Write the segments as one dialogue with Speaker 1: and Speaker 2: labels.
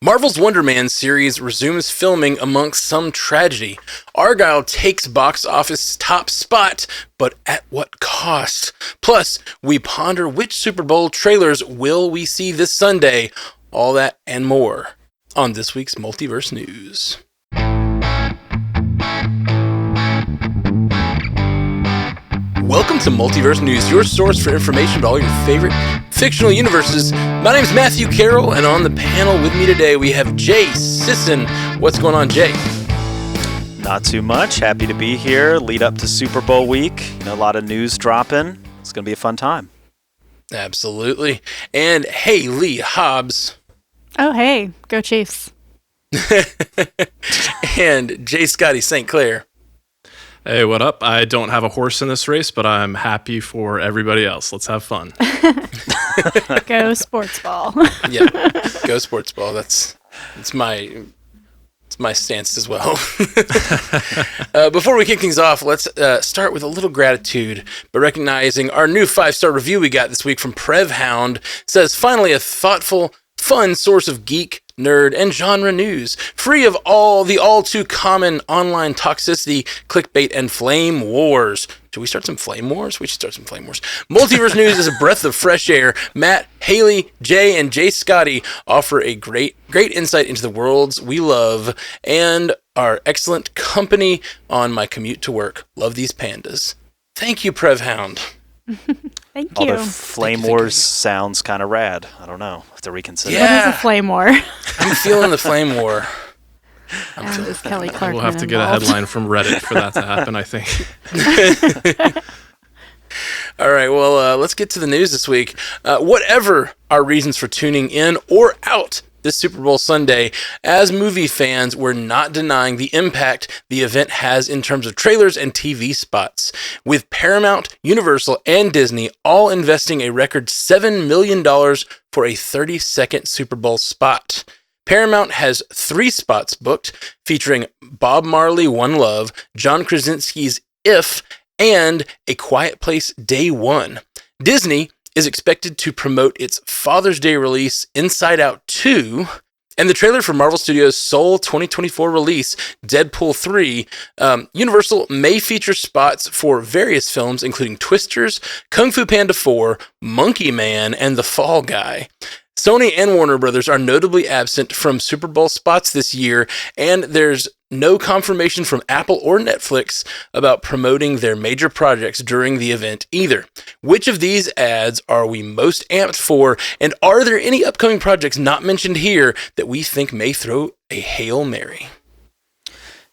Speaker 1: Marvel's Wonder Man series resumes filming amongst some tragedy. Argyle takes box office top spot, but at what cost? Plus, we ponder which Super Bowl trailers will we see this Sunday. All that and more on this week's Multiverse News. Welcome to Multiverse News, your source for information about all your favorite fictional universes. My name is Matthew Carroll, and on the panel with me today we have Jay Sisson. What's going on, Jay?
Speaker 2: Not too much. Happy to be here. Lead up to Super Bowl week. A lot of news dropping. It's going to be a fun time.
Speaker 1: Absolutely. And Haley Hobbs.
Speaker 3: Oh, hey. Go Chiefs.
Speaker 1: And J. Scotty St. Clair.
Speaker 4: Hey, what up? I don't have a horse in this race, but I'm happy for everybody else. Let's have fun.
Speaker 3: Go sports ball.
Speaker 1: Yeah, go sports ball. That's my stance as well. Before we kick things off, let's start with a little gratitude by recognizing our new 5-star review we got this week from PrevHound. It says, finally a thoughtful, fun source of geek, nerd, and genre news, free of all the all-too-common online toxicity, clickbait, and flame wars. Should we start some flame wars? We should start some flame wars. Multiverse News is a breath of fresh air. Matt, Haley, Jay, and Jay Scotty offer a great insight into the worlds we love and our excellent company on my commute to work. Love these pandas. Thank you, PrevHound.
Speaker 3: Thank you.
Speaker 2: Although Flame Wars sounds kind of rad. I don't know. Have to reconsider.
Speaker 3: Yeah. What is a flame war?
Speaker 1: I'm feeling the flame war.
Speaker 3: Is Kelly Clarkson
Speaker 4: We'll have to get
Speaker 3: involved?
Speaker 4: a headline from Reddit for that to happen, I think.
Speaker 1: All right, well, let's get to the news this week. Whatever our reasons for tuning in or out this Super Bowl Sunday, as movie fans, we're not denying the impact the event has in terms of trailers and TV spots. With Paramount, Universal, and Disney all investing a record $7 million for a 30-second Super Bowl spot. Paramount has 3 spots booked, featuring Bob Marley, One Love, John Krasinski's If, and A Quiet Place Day One. Disney is expected to promote its Father's Day release, Inside Out 2, and the trailer for Marvel Studios' Soul 2024 release, Deadpool 3. Universal may feature spots for various films, including Twisters, Kung Fu Panda 4, Monkeyman, and The Fall Guy. Sony and Warner Bros. Are notably absent from Super Bowl spots this year, and there's no confirmation from Apple or Netflix about promoting their major projects during the event either. Which of these ads are we most amped for, and are there any upcoming projects not mentioned here that we think may throw a Hail Mary?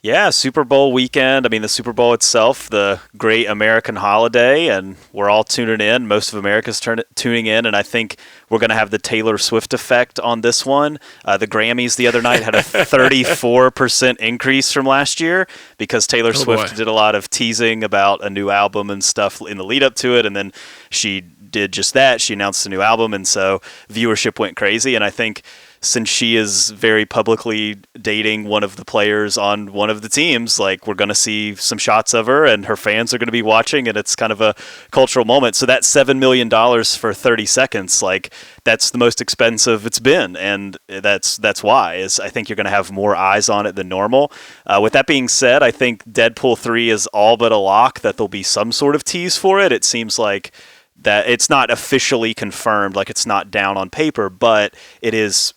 Speaker 2: Yeah, Super Bowl weekend. I mean, the Super Bowl itself, the great American holiday, and we're all tuning in. Most of America's tuning in, and I think we're going to have the Taylor Swift effect on this one. The Grammys the other night had a 34% increase from last year because Taylor Swift did a lot of teasing about a new album and stuff in the lead up to it, and then she did just that. She announced a new album, and so viewership went crazy, and I think since she is very publicly dating one of the players on one of the teams, like, we're going to see some shots of her and her fans are going to be watching, and it's kind of a cultural moment. So that $7 million for 30 seconds, like, that's the most expensive it's been. And that's why is I think you're going to have more eyes on it than normal. With that being said, I think Deadpool 3 is all but a lock that there'll be some sort of tease for it. It seems like that it's not officially confirmed, like it's not down on paper, but it is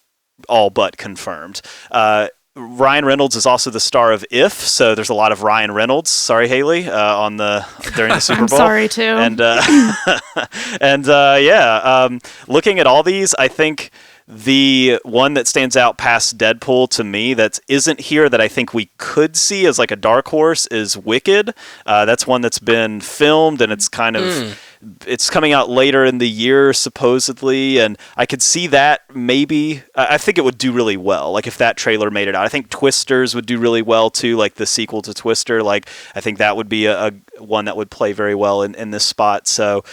Speaker 2: all but confirmed. Ryan Reynolds is also the star of If, so there's a lot of Ryan Reynolds. Sorry, Haley, during the Super Bowl.
Speaker 3: I'm sorry too.
Speaker 2: And looking at all these, I think the one that stands out past Deadpool to me that isn't here that I think we could see as like a dark horse is Wicked. That's one that's been filmed, and it's kind of it's coming out later in the year supposedly, and I could see that maybe. I think it would do really well. Like if that trailer made it out, I think Twisters would do really well too. Like the sequel to Twister. Like I think that would be a one that would play very well in this spot. So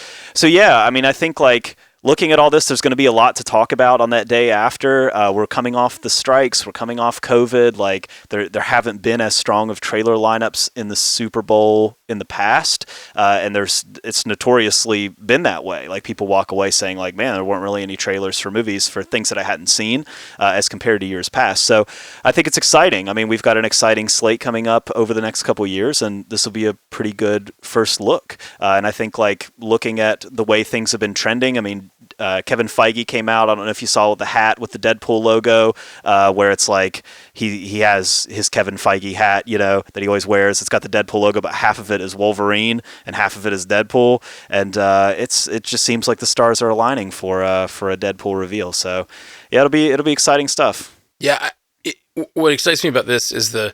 Speaker 2: yeah. I mean, I think like looking at all this, there's going to be a lot to talk about on that day after. We're coming off the strikes. We're coming off COVID. Like there haven't been as strong of trailer lineups in the Super Bowl in the past, and it's notoriously been that way. Like people walk away saying, like, man, there weren't really any trailers for movies for things that I hadn't seen as compared to years past. So I think it's exciting. I mean, we've got an exciting slate coming up over the next couple of years, and this will be a pretty good first look. And I think like looking at the way things have been trending, I mean, Kevin Feige came out. I don't know if you saw the hat with the Deadpool logo, where it's like he has his Kevin Feige hat, that he always wears. It's got the Deadpool logo, but half of it is Wolverine and half of it is Deadpool, and it just seems like the stars are aligning for a Deadpool reveal. So yeah, it'll be exciting stuff.
Speaker 1: Yeah, what excites me about this is the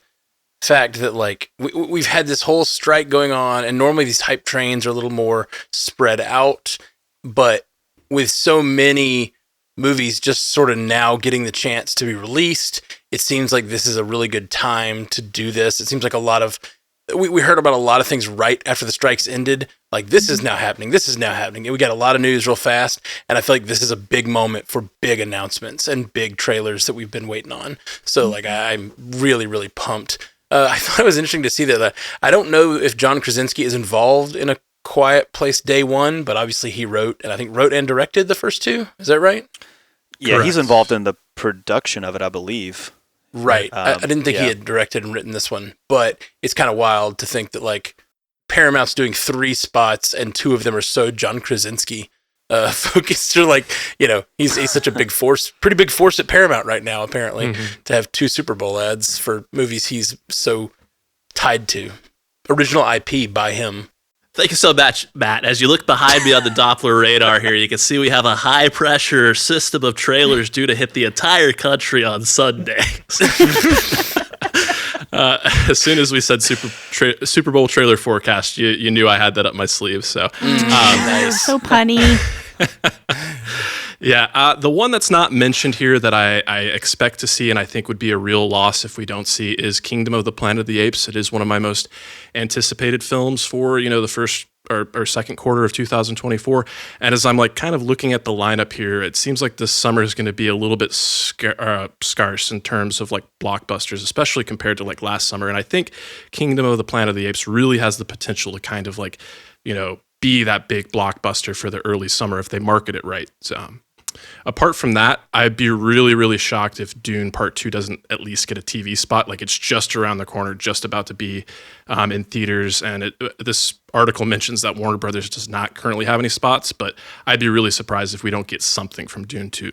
Speaker 1: fact that like we've had this whole strike going on, and normally these hype trains are a little more spread out, but with so many movies just sort of now getting the chance to be released, it seems like this is a really good time to do this. It seems like we heard about a lot of things right after the strikes ended. Like, this is now happening. This is now happening. And we got a lot of news real fast. And I feel like this is a big moment for big announcements and big trailers that we've been waiting on. So, like, I'm really, really pumped. I thought it was interesting to see that. I don't know if John Krasinski is involved in A Quiet Place Day One, but obviously he wrote and directed the first two. Is that right?
Speaker 2: Yeah,
Speaker 4: Correct.
Speaker 2: He's involved in the production of it, I believe.
Speaker 1: Right. I didn't think he had directed and written this one, but it's kind of wild to think that like Paramount's doing 3 spots and 2 of them are so John Krasinski focused. Or like, he's such a big force, pretty big force at Paramount right now, apparently, to have 2 Super Bowl ads for movies he's so tied to. Original IP by him.
Speaker 5: Thank you so much, Matt. As you look behind me on the Doppler radar here, you can see we have a high-pressure system of trailers due to hit the entire country on Sunday. As soon as we said Super Bowl trailer forecast, you knew I had that up my sleeve. So,
Speaker 1: Nice.
Speaker 3: So punny.
Speaker 4: Yeah, the one that's not mentioned here that I expect to see and I think would be a real loss if we don't see is Kingdom of the Planet of the Apes. It is one of my most anticipated films for, the first or second quarter of 2024. And as I'm like kind of looking at the lineup here, it seems like this summer is going to be a little bit scarce in terms of like blockbusters, especially compared to like last summer. And I think Kingdom of the Planet of the Apes really has the potential to kind of like, be that big blockbuster for the early summer if they market it right. So, apart from that, I'd be really, really shocked if Dune Part 2 doesn't at least get a TV spot. Like, it's just around the corner, just about to be in theaters. And this article mentions that Warner Brothers does not currently have any spots, but I'd be really surprised if we don't get something from Dune 2.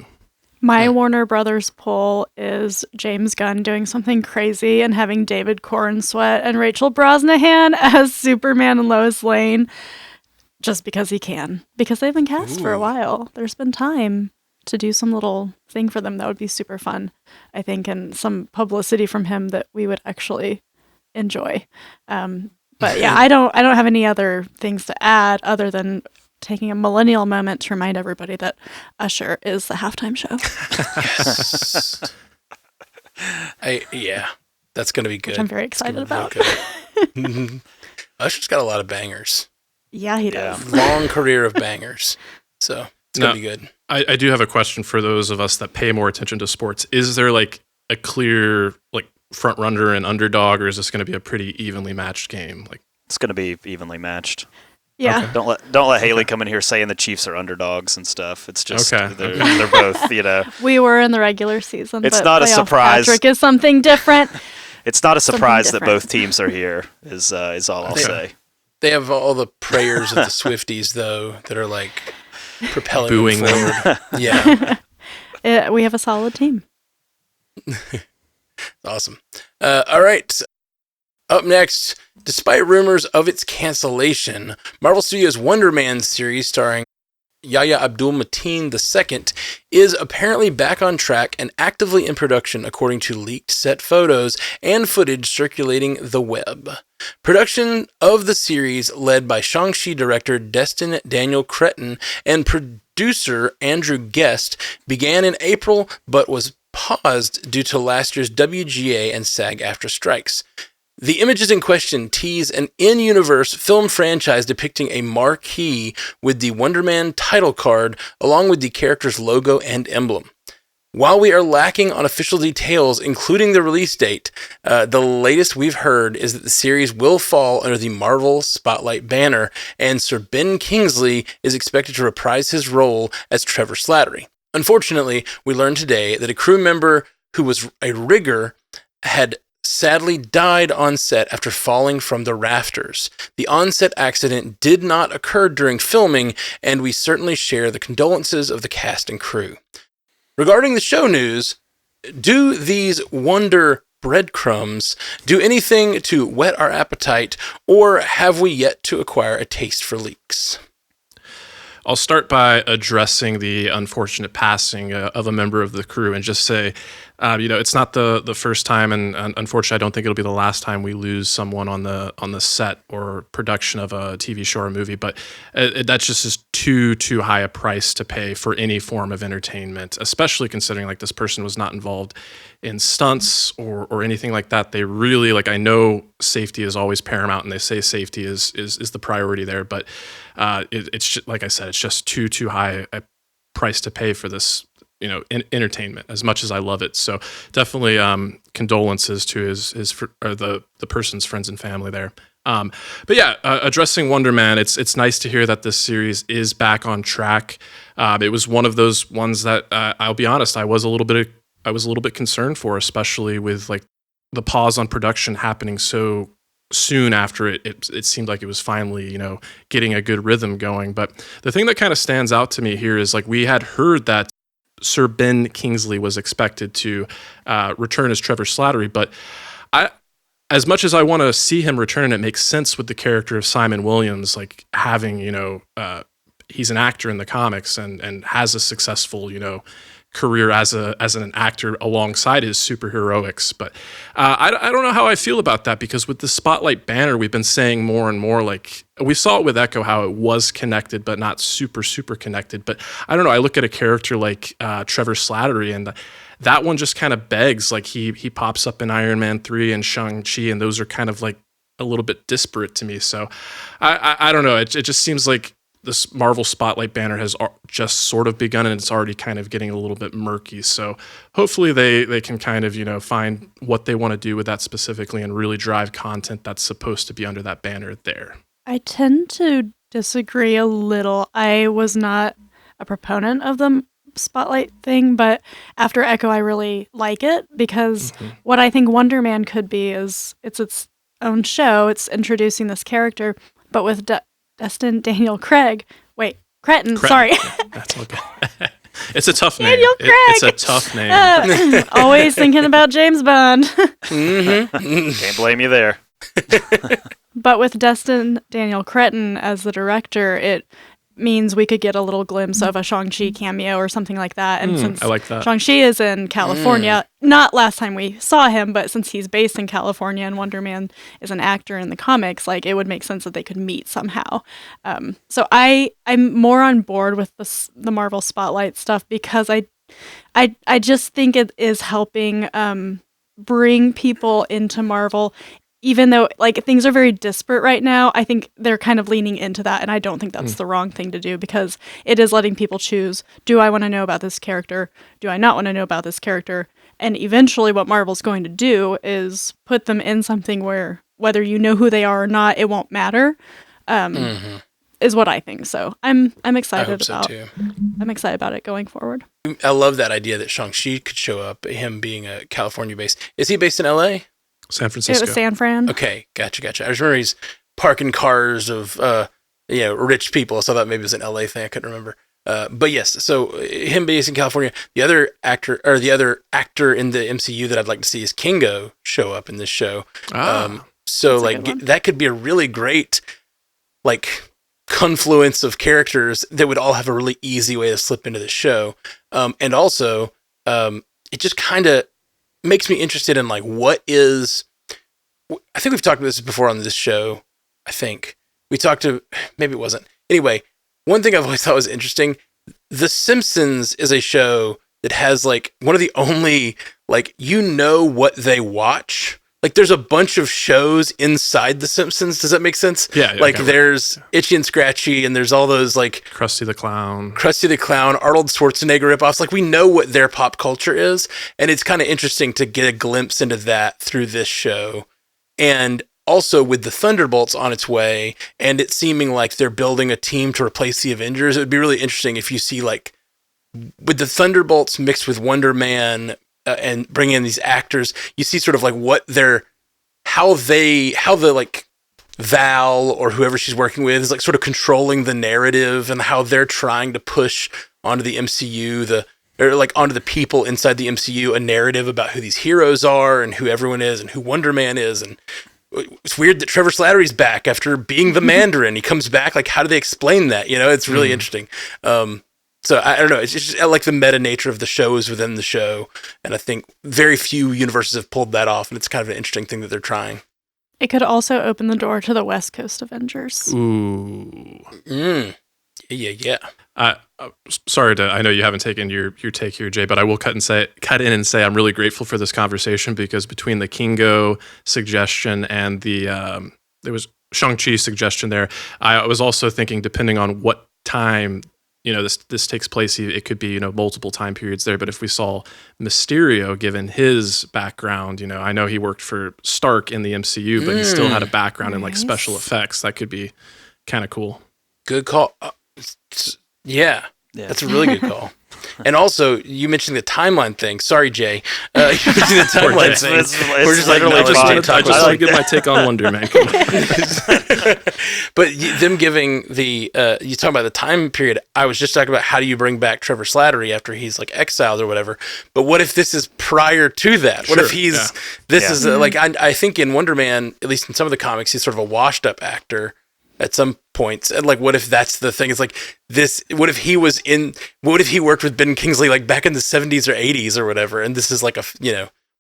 Speaker 3: My Warner Brothers poll is James Gunn doing something crazy and having David Cornsweet and Rachel Brosnahan as Superman and Lois Lane. Just because he can. Because they've been cast for a while. There's been time to do some little thing for them that would be super fun, I think, and some publicity from him that we would actually enjoy. But yeah, I don't have any other things to add other than taking a millennial moment to remind everybody that Usher is the halftime show.
Speaker 1: Yes. That's going to be good.
Speaker 3: Which I'm very excited about.
Speaker 1: Usher's got a lot of bangers.
Speaker 3: Yeah, he does.
Speaker 1: Long career of bangers. So it's going to be good.
Speaker 4: I do have a question for those of us that pay more attention to sports. Is there like a clear like front runner and underdog, or is this going to be a pretty evenly matched game? Like,
Speaker 2: It's going to be evenly matched.
Speaker 3: Yeah.
Speaker 2: Okay. Don't let Haley come in here saying the Chiefs are underdogs and stuff. It's just
Speaker 4: Okay.
Speaker 2: they're both,
Speaker 3: We were in the regular season.
Speaker 2: It's
Speaker 3: but
Speaker 2: not a
Speaker 3: playoff
Speaker 2: surprise.
Speaker 3: Patrick is something different.
Speaker 2: It's not a surprise that
Speaker 3: different.
Speaker 2: both teams are here. Is all I'll say.
Speaker 1: They have all the prayers of the Swifties, though, that are like propelling
Speaker 4: Booing
Speaker 1: them
Speaker 4: them.
Speaker 1: forward. Yeah.
Speaker 3: We have a solid team.
Speaker 1: Awesome. All right. Up next, despite rumors of its cancellation, Marvel Studios' Wonder Man series starring Yahya Abdul-Mateen II is apparently back on track and actively in production according to leaked set photos and footage circulating the web. Production of the series, led by Shang-Chi director Destin Daniel Cretton and producer Andrew Guest, began in April but was paused due to last year's WGA and SAG-AFTRA strikes. The images in question tease an in-universe film franchise depicting a marquee with the Wonder Man title card, along with the character's logo and emblem. While we are lacking on official details, including the release date, the latest we've heard is that the series will fall under the Marvel Spotlight banner, and Sir Ben Kingsley is expected to reprise his role as Trevor Slattery. Unfortunately, we learned today that a crew member who was a rigger had sadly died on set after falling from the rafters. The on-set accident did not occur during filming, and we certainly share the condolences of the cast and crew. Regarding the show news, do these Wonder breadcrumbs do anything to whet our appetite, or have we yet to acquire a taste for leaks?
Speaker 4: I'll start by addressing the unfortunate passing of a member of the crew and just say, it's not the first time, and unfortunately, I don't think it'll be the last time we lose someone on the set or production of a TV show or movie. But that's just too high a price to pay for any form of entertainment, especially considering like this person was not involved in stunts or anything like that. They really I know safety is always paramount, and they say safety is the priority there. But it's just, like I said, it's just too high a price to pay for this. Entertainment, as much as I love it. So definitely condolences to the person's friends and family there. But yeah, addressing Wonder Man, it's nice to hear that this series is back on track. It was one of those ones that I'll be honest, I was a little bit concerned for, especially with the pause on production happening so soon after it seemed like it was finally getting a good rhythm going. But the thing that kind of stands out to me here is we had heard that Sir Ben Kingsley was expected to return as Trevor Slattery, but as much as I want to see him return, it makes sense with the character of Simon Williams, having, he's an actor in the comics and has a successful, career as an actor alongside his superheroics. But I don't know how I feel about that, because with the Spotlight banner, we've been saying more and more, we saw it with Echo, how it was connected, but not super connected. But I don't know. I look at a character like Trevor Slattery, and that one just kind of begs, he pops up in Iron Man 3 and Shang-Chi, and those are kind of a little bit disparate to me. So I don't know. It just seems like this Marvel Spotlight banner has just sort of begun, and it's already kind of getting a little bit murky. So hopefully they can kind of, find what they want to do with that specifically and really drive content that's supposed to be under that banner there. I
Speaker 3: tend to disagree a little. I was not a proponent of the Spotlight thing, but after Echo, I really like it, because what I think Wonder Man could be is it's its own show. It's introducing this character, but with Destin Daniel Craig. Wait, Cretton. Sorry.
Speaker 4: Yeah, that's okay. It's a tough name.
Speaker 3: Daniel Craig.
Speaker 4: It's a tough name.
Speaker 3: Always thinking about James Bond.
Speaker 2: Can't blame you there.
Speaker 3: But with Destin Daniel Cretton as the director, it means we could get a little glimpse of a Shang-Chi cameo or something like that. And since
Speaker 4: I like that.
Speaker 3: Shang-Chi is in California, not last time we saw him, but since he's based in California and Wonder Man is an actor in the comics, it would make sense that they could meet somehow. So I'm more on board with the Marvel Spotlight stuff, because I just think it is helping bring people into Marvel. Even though things are very disparate right now, I think they're kind of leaning into that, and I don't think that's the wrong thing to do, because it is letting people choose, do I want to know about this character? Do I not want to know about this character? And eventually what Marvel's going to do is put them in something where whether you know who they are or not, it won't matter, is what I think. So I'm excited about I'm excited about it going forward.
Speaker 1: I love that idea that Shang-Chi could show up, him being a California-based. Is he based in LA?
Speaker 4: San Francisco.
Speaker 3: It was San Fran.
Speaker 1: Okay, gotcha. I just remember he's parking cars of rich people, so I thought maybe it was an LA thing. I couldn't remember. But yes, so him based in California. The other actor in the MCU that I'd like to see is Kingo show up in this show. So that could be a really great confluence of characters that would all have a really easy way to slip into the show. And also, it just kind of makes me interested in what is. I think we've talked about this before on this show. I think we talked to, maybe it wasn't. Anyway, one thing I've always thought was interesting: The Simpsons is a show that has one of the only what they watch like there's a bunch of shows inside The Simpsons. Does that make sense?
Speaker 4: Yeah.
Speaker 1: Like there's Itchy and Scratchy, and there's all those like
Speaker 4: Krusty the Clown,
Speaker 1: Arnold Schwarzenegger ripoffs. Like we know what their pop culture is, and it's kind of interesting to get a glimpse into that through this show. And also with the Thunderbolts on its way, and it seeming like they're building a team to replace the Avengers, it would be really interesting if you see like with the Thunderbolts mixed with Wonder Man. And bring in these actors, you see sort of like how the like Val or whoever she's working with is like sort of controlling the narrative, and how they're trying to push onto the MCU or like onto the people inside the MCU a narrative about who these heroes are and who everyone is and who Wonder Man is. And it's weird that Trevor Slattery's back after being the Mandarin. He comes back. Like, how do they explain that? You know, it's really interesting. So I don't know. It's just like the meta nature of the shows within the show, and I think very few universes have pulled that off, and it's kind of an interesting thing that they're trying.
Speaker 3: It could also open the door to the West Coast Avengers.
Speaker 4: Ooh.
Speaker 1: Yeah.
Speaker 4: Sorry I know you haven't taken your take here, Jay, but I will cut in and say I'm really grateful for this conversation, because between the Kingo suggestion and the there was Shang-Chi suggestion there, I was also thinking, depending on what time this takes place, it could be multiple time periods there. But if we saw Mysterio, given his background, I know he worked for Stark in the MCU, but he still had a background in like special effects. That could be kind of cool.
Speaker 1: Good call. Yeah, that's a really good call. And also, you mentioned the timeline thing. Sorry, Jay. You mentioned the timeline thing.
Speaker 2: We're just literally
Speaker 4: I just want to give my take on Wonder Man.
Speaker 1: But them giving you talking about the time period. I was just talking about how do you bring back Trevor Slattery after he's like exiled or whatever. But what if this is prior to that? What if is like I think in Wonder Man, at least in some of the comics, he's sort of a washed up actor at some points. And like, what if that's the thing? It's like this, what if he worked with Ben Kingsley like back in the 70s or 80s or whatever, and this is like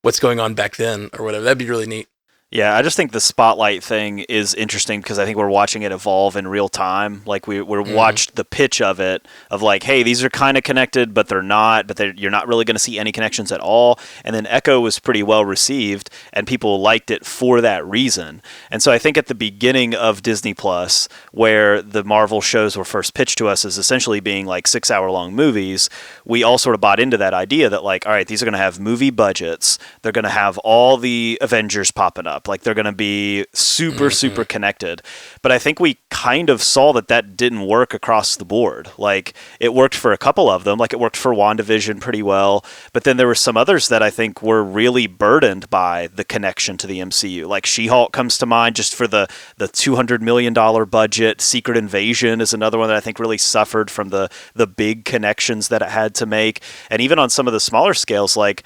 Speaker 1: what's going on back then or whatever. That'd be really neat.
Speaker 2: Yeah, I just think the spotlight thing is interesting because I think we're watching it evolve in real time. Like we're watched the pitch of it, of like, hey, these are kind of connected, but they're not. But you're not really going to see any connections at all. And then Echo was pretty well received, and people liked it for that reason. And so I think at the beginning of Disney Plus, where the Marvel shows were first pitched to us as essentially being like 6-hour-long movies, we all sort of bought into that idea that like, all right, these are going to have movie budgets. They're going to have all the Avengers popping up. Like they're going to be super connected. But I think we kind of saw that didn't work across the board. Like it worked for a couple of them. Like it worked for WandaVision pretty well. But then there were some others that I think were really burdened by the connection to the MCU. Like She-Hulk comes to mind just for the $200 million budget. Secret Invasion is another one that I think really suffered from the big connections that it had to make. And even on some of the smaller scales, like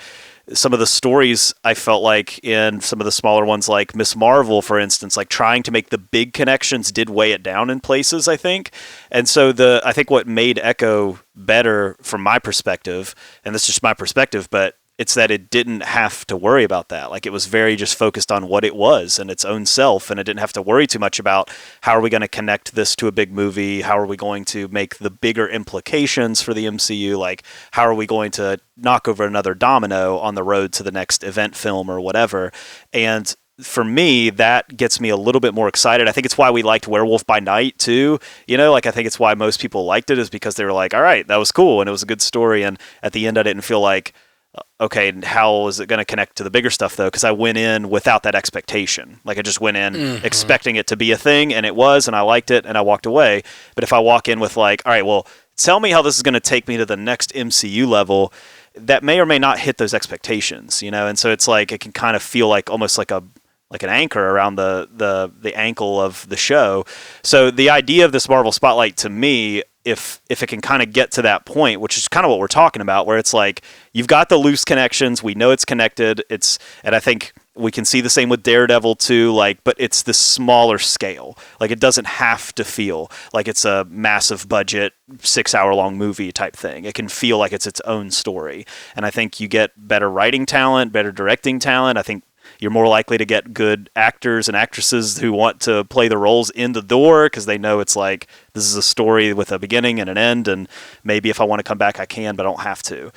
Speaker 2: some of the stories I felt like in some of the smaller ones, like Miss Marvel, for instance, like trying to make the big connections did weigh it down in places, I think. And so I think what made Echo better from my perspective, and this is just my perspective, but it's that it didn't have to worry about that. Like it was very just focused on what it was and its own self, and it didn't have to worry too much about how are we going to connect this to a big movie? How are we going to make the bigger implications for the MCU? Like how are we going to knock over another domino on the road to the next event film or whatever? And for me, that gets me a little bit more excited. I think it's why we liked Werewolf by Night too. Like I think it's why most people liked it, is because they were like, all right, that was cool and it was a good story. And at the end, I didn't feel like, okay, how is it going to connect to the bigger stuff though? Because I went in without that expectation. Like I just went in expecting it to be a thing, and it was, and I liked it, and I walked away. But if I walk in with like, all right, well, tell me how this is going to take me to the next MCU level, that may or may not hit those expectations, And so it's like it can kind of feel like almost like an anchor around the ankle of the show. So the idea of this Marvel Spotlight to me, if it can kind of get to that point, which is kind of what we're talking about, where it's like you've got the loose connections, we know it's connected, and I think we can see the same with Daredevil too, but it's the smaller scale. Like it doesn't have to feel like it's a massive budget 6-hour-long movie type thing. It can feel like it's its own story. And I think you get better writing talent, better directing talent. I think You're more likely to get good actors and actresses who want to play the roles in the door because they know it's like this is a story with a beginning and an end, and maybe if I want to come back I can, but I don't have to.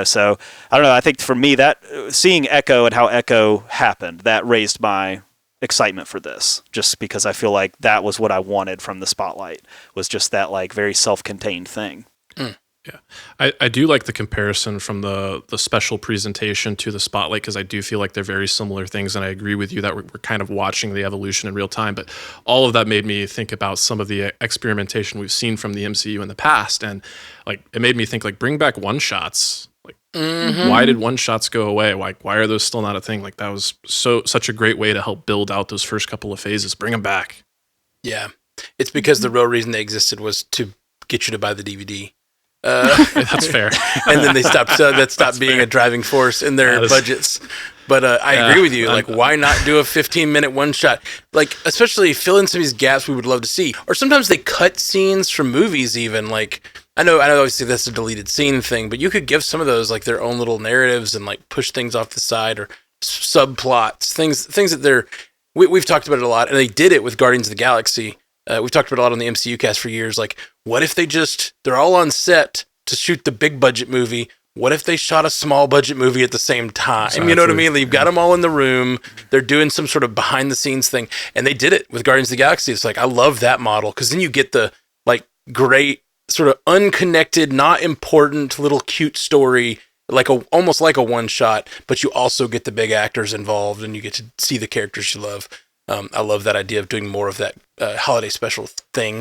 Speaker 2: So I don't know. I think for me that seeing Echo and how Echo happened, that raised my excitement for this, just because I feel like that was what I wanted from the Spotlight, was just that like very self-contained thing.
Speaker 4: Yeah, I do like the comparison from the special presentation to the Spotlight, because I do feel like they're very similar things, and I agree with you that we're kind of watching the evolution in real time. But all of that made me think about some of the experimentation we've seen from the MCU in the past, and like it made me think like bring back one shots. Like why did one shots go away? Why are those still not a thing? Like that was such a great way to help build out those first couple of phases. Bring them back.
Speaker 1: Yeah, it's because the real reason they existed was to get you to buy the DVD.
Speaker 4: That's fair.
Speaker 1: And then they stopped. That stopped being a driving force in their budgets. But I agree with you. Like, why not do a 15-minute one shot? Like, especially fill in some of these gaps we would love to see. Or sometimes they cut scenes from movies. Even like I know. Obviously, that's a deleted scene thing, but you could give some of those like their own little narratives and like push things off the side or subplots, things that we've talked about it a lot, and they did it with Guardians of the Galaxy. We've talked about it a lot on the MCU cast for years. Like, what if they're all on set to shoot the big budget movie? What if they shot a small budget movie at the same time? Exactly. You know what I mean? Like, you've got them all in the room. They're doing some sort of behind the scenes thing. And they did it with Guardians of the Galaxy. It's like, I love that model, because then you get the like great sort of unconnected, not important little cute story, like almost like a one shot, but you also get the big actors involved and you get to see the characters you love. I love that idea of doing more of that holiday special thing.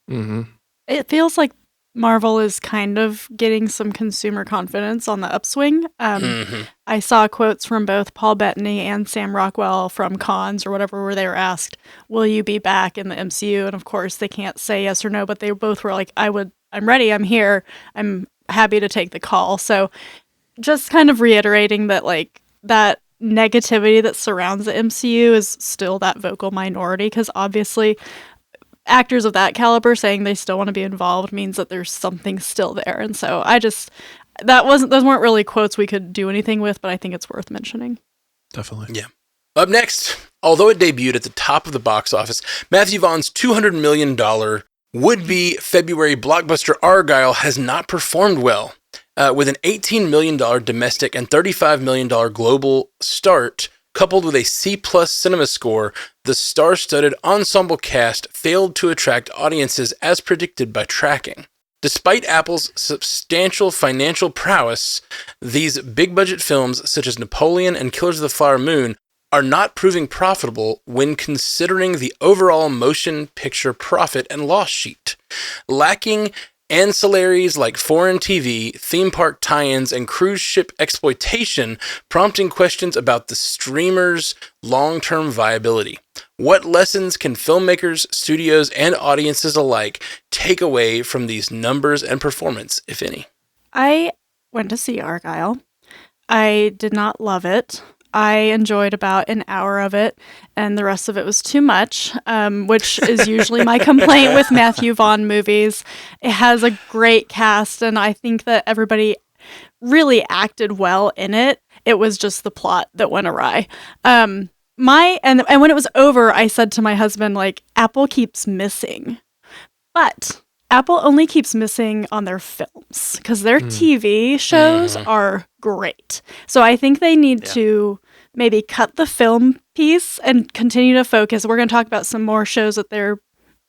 Speaker 4: Mm-hmm.
Speaker 3: It feels like Marvel is kind of getting some consumer confidence on the upswing. I saw quotes from both Paul Bettany and Sam Rockwell from Cons or whatever, where they were asked, will you be back in the MCU? And of course they can't say yes or no, but they both were like, I'm ready, I'm here, I'm happy to take the call. So just kind of reiterating that like that negativity that surrounds the MCU is still that vocal minority, because obviously actors of that caliber saying they still want to be involved means that there's something still there. And so those weren't really quotes we could do anything with, but I think it's worth mentioning.
Speaker 4: Definitely.
Speaker 1: Yeah. Up next, although it debuted at the top of the box office, Matthew Vaughn's $200 million would-be February blockbuster Argylle has not performed well. With an $18 million domestic and $35 million global start, coupled with a C+ cinema score, the star-studded ensemble cast failed to attract audiences as predicted by tracking. Despite Apple's substantial financial prowess, these big-budget films such as Napoleon and Killers of the Flower Moon are not proving profitable when considering the overall motion picture profit and loss sheet. Lacking ancillaries like foreign TV, theme park tie-ins, and cruise ship exploitation, prompting questions about the streamer's long-term viability. What lessons can filmmakers, studios, and audiences alike take away from these numbers and performance, if any? I
Speaker 3: went to see Argylle. I did not love it. I enjoyed about an hour of it, and the rest of it was too much, which is usually my complaint with Matthew Vaughn movies. It has a great cast, and I think that everybody really acted well in it. It was just the plot that went awry. And when it was over, I said to my husband, like, Apple keeps missing. But Apple only keeps missing on their films, because their TV shows are great. So I think they need to maybe cut the film piece and continue to focus. We're going to talk about some more shows that they're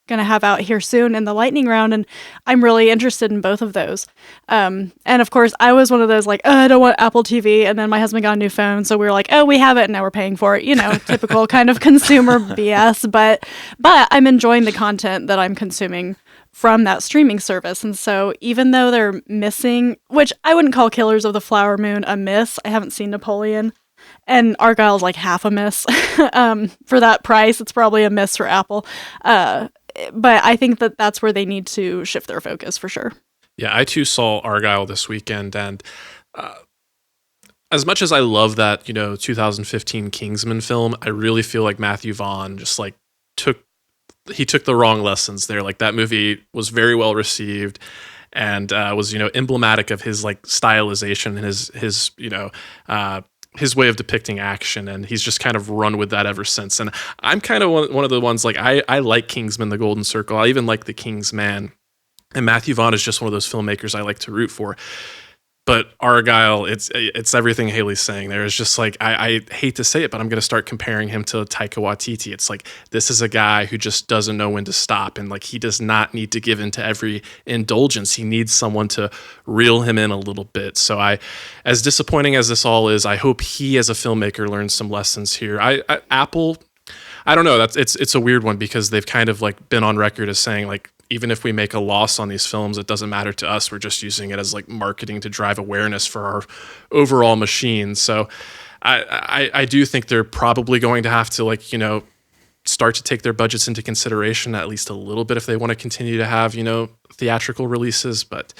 Speaker 3: going to have out here soon in the lightning round, and I'm really interested in both of those. And of course, I was one of those like, I don't want Apple TV, and then my husband got a new phone, so we were like, oh, we have it, and now we're paying for it. You know, typical kind of consumer BS. But I'm enjoying the content that I'm consuming from that streaming service. And so even though they're missing, which I wouldn't call Killers of the Flower Moon a miss, I haven't seen Napoleon, and Argylle's like half a miss. For that price, it's probably a miss for Apple. But I think that that's where they need to shift their focus for sure.
Speaker 4: Yeah, I too saw Argylle this weekend, and as much as I love that, 2015 Kingsman film, I really feel like Matthew Vaughn just like took the wrong lessons there. Like, that movie was very well received and was emblematic of his like stylization and his his way of depicting action, and he's just kind of run with that ever since. And I'm kind of one of the ones, like, I like Kingsman: The Golden Circle. I even like The King's Man. And Matthew Vaughn is just one of those filmmakers I like to root for. But Argyle, it's everything Haley's saying there. It's just like, I hate to say it, but I'm going to start comparing him to Taika Waititi. It's like, this is a guy who just doesn't know when to stop. And like, he does not need to give in to every indulgence. He needs someone to reel him in a little bit. So as disappointing as this all is, I hope he as a filmmaker learns some lessons here. Apple, I don't know. It's a weird one because they've kind of like been on record as saying like, even if we make a loss on these films, it doesn't matter to us. We're just using it as like marketing to drive awareness for our overall machine. So I do think they're probably going to have to, like, you know, start to take their budgets into consideration at least a little bit if they want to continue to have, you know, theatrical releases. But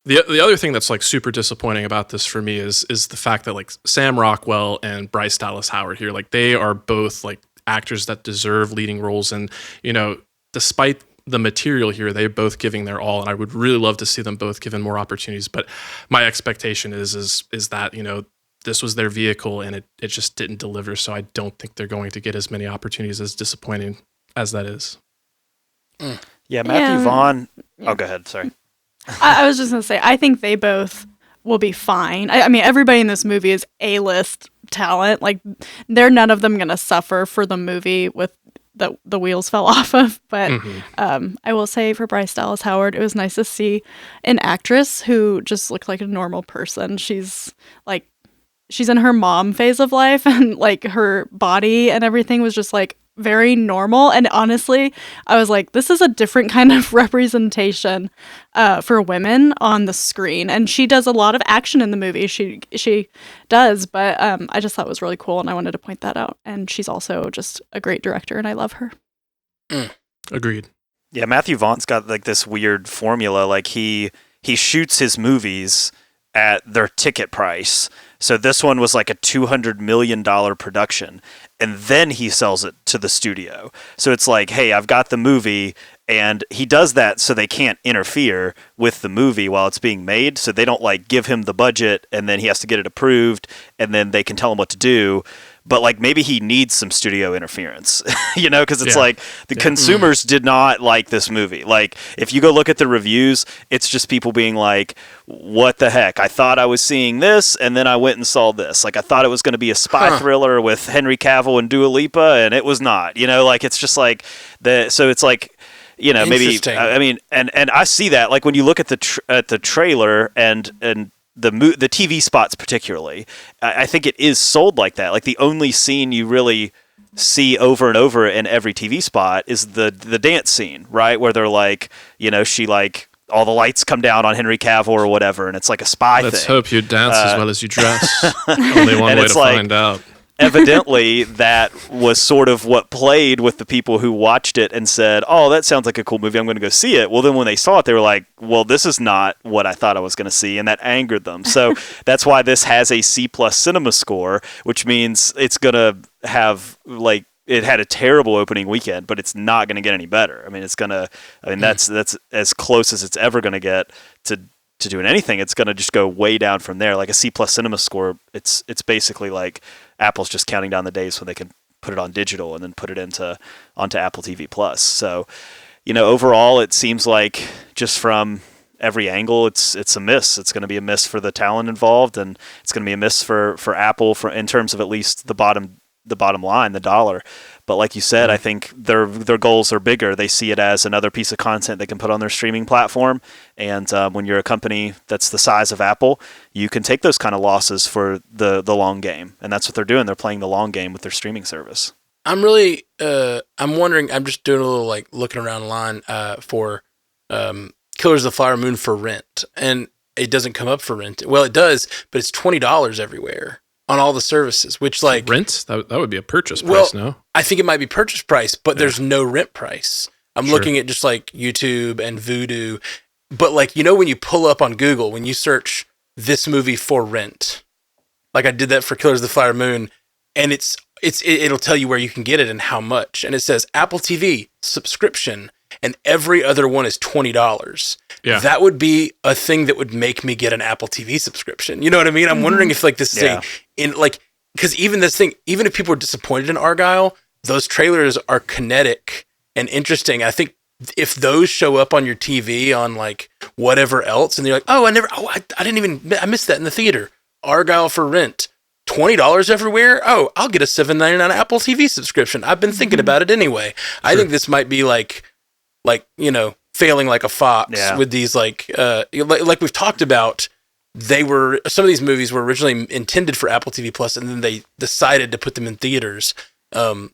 Speaker 4: the other thing that's like super disappointing about this for me is the fact that like Sam Rockwell and Bryce Dallas Howard here, like they are both like actors that deserve leading roles. And, you know, despite the material here, they're both giving their all, and I would really love to see them both given more opportunities. But my expectation is that, you know, this was their vehicle and it just didn't deliver. So I don't think they're going to get as many opportunities, as disappointing as that is.
Speaker 2: Yeah, Matthew Vaughn. Yeah. Oh, go ahead. Sorry.
Speaker 3: I was just going to say, I think they both will be fine. I mean, everybody in this movie is A-list talent. Like, they're none of them going to suffer for the movie with the wheels fell off of. But I will say for Bryce Dallas Howard, it was nice to see an actress who just looked like a normal person. She's in her mom phase of life, and like her body and everything was just like very normal. And honestly, I was like, this is a different kind of representation for women on the screen. And she does a lot of action in the movie. She does, but I just thought it was really cool, and I wanted to point that out. And she's also just a great director, and I love her.
Speaker 4: Agreed.
Speaker 2: Yeah, Matthew Vaughn's got like this weird formula. Like he shoots his movies at their ticket price. So this one was like a $200 million production, and then he sells it to the studio. So it's like, hey, I've got the movie, and he does that so they can't interfere with the movie while it's being made. So they don't like give him the budget, and then he has to get it approved, and then they can tell him what to do. But like maybe he needs some studio interference, you know, because it's like the consumers did not like this movie. Like if you go look at the reviews, it's just people being like, what the heck? I thought I was seeing this, and then I went and saw this. Like I thought it was going to be a spy thriller with Henry Cavill and Dua Lipa, and it was not. You know, like it's just like so it's like, you know, maybe I mean, and I see that like when you look at the trailer and the TV spots particularly, I think it is sold like that. Like the only scene you really see over and over in every TV spot is the dance scene, right? Where they're like, you know, she like all the lights come down on Henry Cavill or whatever, and it's like a spy thing.
Speaker 4: Let's hope you dance as well as you dress. Only one way to find out.
Speaker 2: Evidently, that was sort of what played with the people who watched it and said, oh, that sounds like a cool movie, I'm going to go see it. Well, then when they saw it, they were like, well, this is not what I thought I was going to see, and that angered them. So that's why this has a C+ cinema score, which means it's going to have, like, it had a terrible opening weekend, but it's not going to get any better. I mean, that's as close as it's ever going to get to doing anything. It's going to just go way down from there. Like a C+ cinema score, it's basically like Apple's just counting down the days when they can put it on digital and then put it onto Apple TV Plus. So, you know, overall, it seems like just from every angle, it's a miss. It's going to be a miss for the talent involved, and it's going to be a miss for Apple in terms of at least the bottom line, the dollar. But like you said, I think their goals are bigger. They see it as another piece of content they can put on their streaming platform. And when you're a company that's the size of Apple, you can take those kind of losses for the long game. And that's what they're doing. They're playing the long game with their streaming service.
Speaker 1: I'm really, I'm wondering, I'm just doing a little like looking around the line for Killers of the Flower Moon for rent. And it doesn't come up for rent. Well, it does, but it's $20 everywhere on all the services, which like
Speaker 4: rent that would be a purchase price. No,
Speaker 1: I think it might be purchase price, but there's no rent price. I'm looking at just like YouTube and Vudu, but like, you know, when you pull up on Google, when you search this movie for rent, like I did that for Killers of the Flower Moon, and it'll tell you where you can get it and how much, and it says Apple TV subscription, and every other one is $20. Yeah. That would be a thing that would make me get an Apple TV subscription. You know what I mean? I'm wondering if like this is because even this thing, even if people are disappointed in Argyle, those trailers are kinetic and interesting. I think if those show up on your TV on like whatever else, and you're like, oh, I didn't even, I missed that in the theater. Argyle for rent, $20 everywhere. Oh, I'll get a $7.99 Apple TV subscription. I've been thinking about it anyway. Sure. I think this might be like failing like a fox with these like we've talked about. Some of these movies were originally intended for Apple TV Plus, and then they decided to put them in theaters. And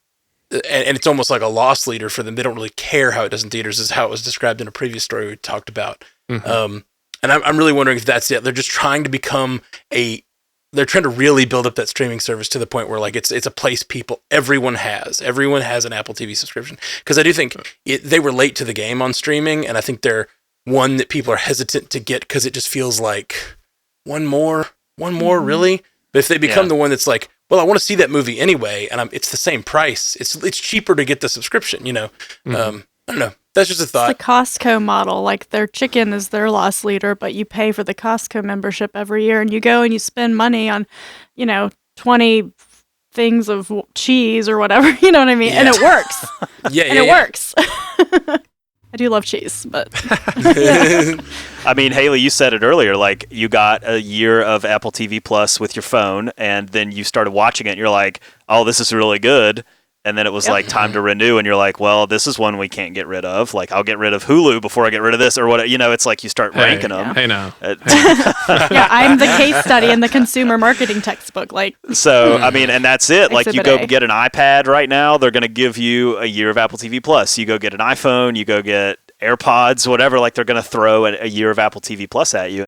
Speaker 1: it's almost like a loss leader for them. They don't really care how it does in theaters, is how it was described in a previous story we talked about. Mm-hmm. And I'm really wondering if that's it. They're just trying to become they're trying to really build up that streaming service to the point where like it's a place everyone has an Apple TV subscription. Because I do think they were late to the game on streaming, and I think they're one that people are hesitant to get because it just feels like one more, really. But if they become the one that's like, well, I want to see that movie anyway, and it's the same price. It's cheaper to get the subscription, I don't know. That's just a thought.
Speaker 3: It's the Costco model. Like their chicken is their loss leader, but you pay for the Costco membership every year, and you go and you spend money on, 20 things of cheese or whatever. You know what I mean? Yeah. And it works. It works. I do love cheese, but
Speaker 2: I mean, Haley, you said it earlier. Like, you got a year of Apple TV Plus with your phone, and then you started watching it, and you're like, "Oh, this is really good." And then it was like time to renew, and you're like, "Well, this is one we can't get rid of. Like, I'll get rid of Hulu before I get rid of this, or what?" It's like you start ranking them.
Speaker 4: Hey, now.
Speaker 3: I'm the case study in the consumer marketing textbook. Like,
Speaker 2: so I mean, and that's it. Like, you go get an iPad right now, they're going to give you a year of Apple TV Plus. You go get an iPhone, you go get AirPods, whatever. Like, they're going to throw a year of Apple TV Plus at you.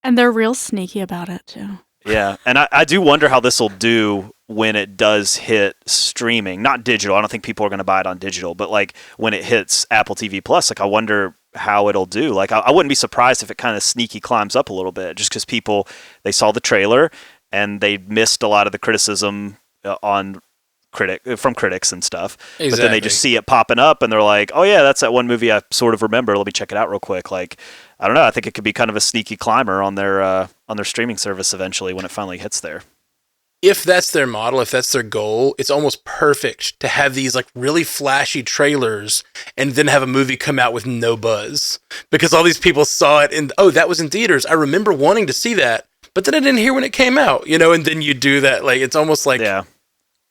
Speaker 3: And they're real sneaky about it too.
Speaker 2: Yeah, and I do wonder how this will do when it does hit streaming, not digital. I don't think people are going to buy it on digital, but like when it hits Apple TV Plus, like I wonder how it'll do. Like I wouldn't be surprised if it kind of sneaky climbs up a little bit, just because they saw the trailer and they missed a lot of the criticism from critics and stuff. Exactly. But then they just see it popping up and they're like, oh yeah, that's that one movie I sort of remember. Let me check it out real quick. Like, I don't know. I think it could be kind of a sneaky climber on their streaming service eventually when it finally hits there.
Speaker 1: If that's their model, if that's their goal, it's almost perfect to have these like really flashy trailers and then have a movie come out with no buzz because all these people saw it and, oh, that was in theaters. I remember wanting to see that, but then I didn't hear when it came out, and then you do that. Like, it's almost like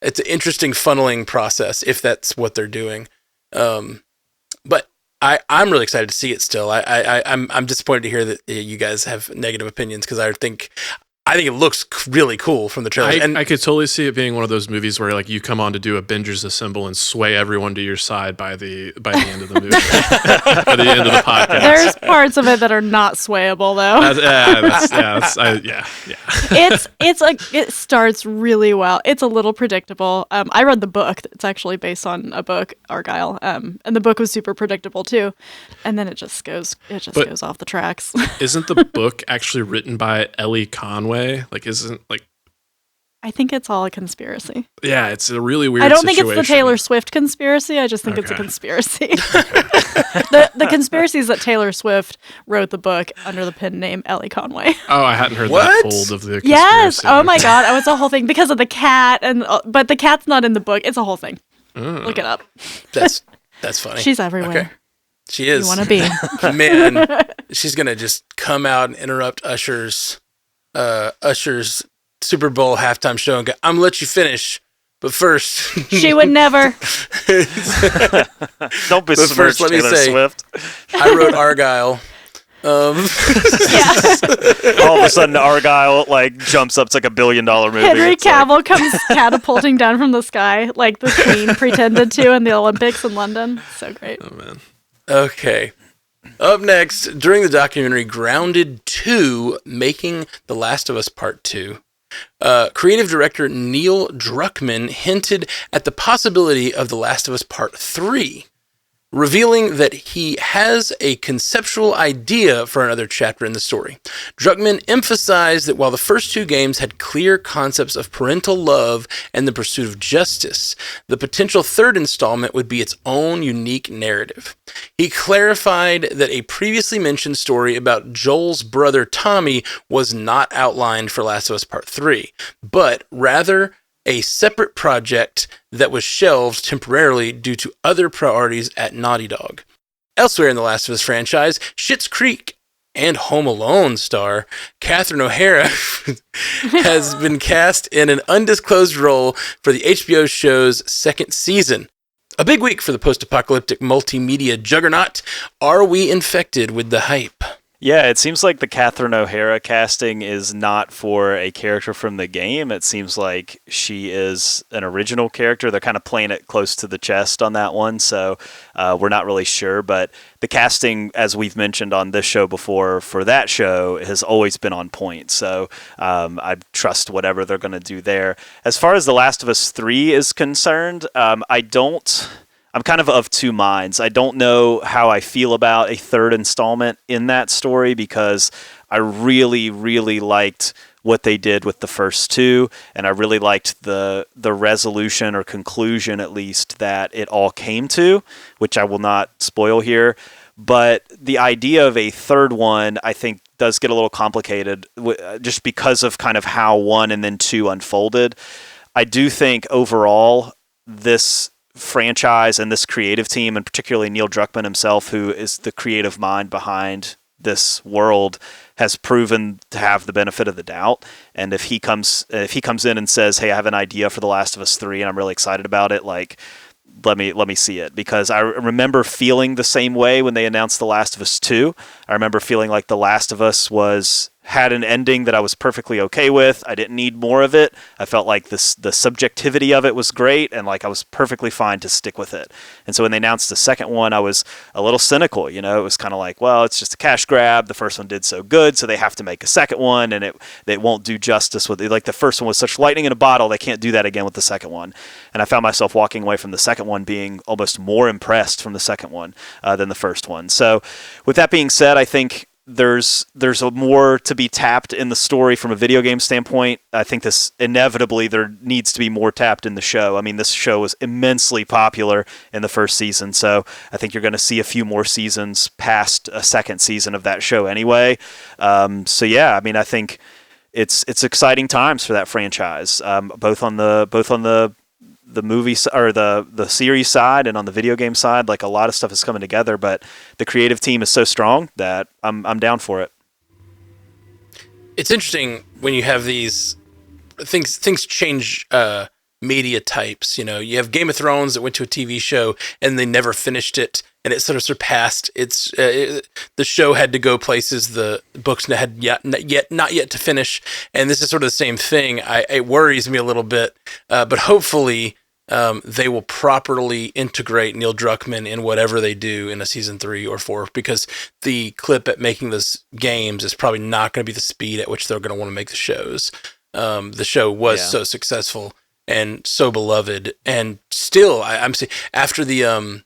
Speaker 1: it's an interesting funneling process if that's what they're doing. But I'm really excited to see it still. I'm disappointed to hear that you guys have negative opinions because I think it looks really cool from the trailer.
Speaker 4: I could totally see it being one of those movies where like you come on to do a Bingers Assemble and sway everyone to your side by the end of the movie, by the end of the podcast.
Speaker 3: There's parts of it that are not swayable though. It's like it starts really well. It's a little predictable. I read the book. It's actually based on a book, Argyle, and the book was super predictable too. And then it just goes off the tracks.
Speaker 4: Isn't the book actually written by Ellie Conway? Like, I
Speaker 3: think it's all a conspiracy.
Speaker 4: Yeah, it's a really weird
Speaker 3: I don't
Speaker 4: situation.
Speaker 3: think it's the Taylor Swift conspiracy. I just think it's a conspiracy. The conspiracy is that Taylor Swift wrote the book under the pen name Ellie Conway.
Speaker 4: Oh, I hadn't heard that fold of the conspiracy.
Speaker 3: Yes. Oh my God. Oh, it's a whole thing because of the cat, but the cat's not in the book. It's a whole thing. Look it up.
Speaker 1: That's funny.
Speaker 3: She's everywhere. Okay.
Speaker 1: She is.
Speaker 3: You want to be.
Speaker 1: Man, she's going to just come out and interrupt Usher's Super Bowl halftime show and go, I'm gonna let you finish, but first
Speaker 3: she would never.
Speaker 2: Don't be smirched, Taylor Swift.
Speaker 1: I wrote Argyle.
Speaker 2: All of a sudden Argyle like jumps up. It's like $1 billion movie.
Speaker 3: Henry Cavill comes catapulting down from the sky like the Queen pretended to in the Olympics in London. So great.
Speaker 4: Oh man.
Speaker 1: Okay. Up next, during the documentary Grounded 2, Making The Last of Us Part 2, creative director Neil Druckmann hinted at the possibility of The Last of Us Part 3. revealing that he has a conceptual idea for another chapter in the story. Druckmann emphasized that while the first two games had clear concepts of parental love and the pursuit of justice, the potential third installment would be its own unique narrative. He clarified that a previously mentioned story about Joel's brother Tommy was not outlined for Last of Us Part 3, but rather a separate project that was shelved temporarily due to other priorities at Naughty Dog. Elsewhere in the Last of Us franchise, Schitt's Creek and Home Alone star Catherine O'Hara has been cast in an undisclosed role for the HBO show's second season. A big week for the post-apocalyptic multimedia juggernaut. Are we infected with the hype?
Speaker 2: Yeah, it seems like the Catherine O'Hara casting is not for a character from the game. It seems like she is an original character. They're kind of playing it close to the chest on that one, so we're not really sure. But the casting, as we've mentioned on this show before, for that show has always been on point. So I trust whatever they're going to do there. As far as The Last of Us 3 is concerned, I'm kind of two minds. I don't know how I feel about a third installment in that story because I really, really liked what they did with the first two, and I really liked the resolution or conclusion, at least, that it all came to, which I will not spoil here. But the idea of a third one, I think, does get a little complicated just because of kind of how 1 and then 2 unfolded. I do think overall this franchise and this creative team, and particularly Neil Druckmann himself, who is the creative mind behind this world, has proven to have the benefit of the doubt. And if he comes in and says, "Hey, I have an idea for The Last of Us 3 and I'm really excited about it," like, let me see it, because I remember feeling the same way when they announced The Last of Us 2. I remember feeling like The Last of Us had an ending that I was perfectly okay with. I didn't need more of it. I felt like the subjectivity of it was great, and like I was perfectly fine to stick with it. And so when they announced the second one, I was a little cynical. It was kind of like, well, it's just a cash grab. The first one did so good, so they have to make a second one, and it won't do justice with it. Like the first one was such lightning in a bottle, they can't do that again with the second one. And I found myself walking away from the second one being almost more impressed from the second one than the first one. So with that being said, I think there's a more to be tapped in the story from a video game standpoint. I think this inevitably there needs to be more tapped in the show. I mean, this show was immensely popular in the first season, so I think you're going to see a few more seasons past a second season of that show anyway. So yeah, I mean, I think it's exciting times for that franchise, both on the movie or the series side and on the video game side. Like, a lot of stuff is coming together, but the creative team is so strong that I'm down for it.
Speaker 1: It's interesting when you have these things change media types. You have Game of Thrones that went to a TV show and they never finished it, and it sort of surpassed its. The show had to go places the books had not yet to finish, and this is sort of the same thing. It worries me a little bit, but hopefully they will properly integrate Neil Druckmann in whatever they do in a season 3 or 4, because the clip at making those games is probably not going to be the speed at which they're going to want to make the shows. The show was so successful and so beloved, and still, I'm saying, after the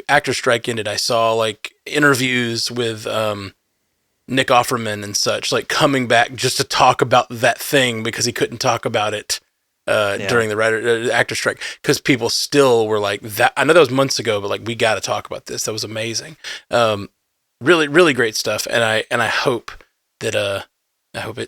Speaker 1: actor strike ended, I saw like interviews with Nick Offerman and such, like coming back just to talk about that thing because he couldn't talk about it during the actor strike, because people still were like, that. I know that was months ago, but like, we got to talk about this. That was amazing. Really, really great stuff, and I hope that I hope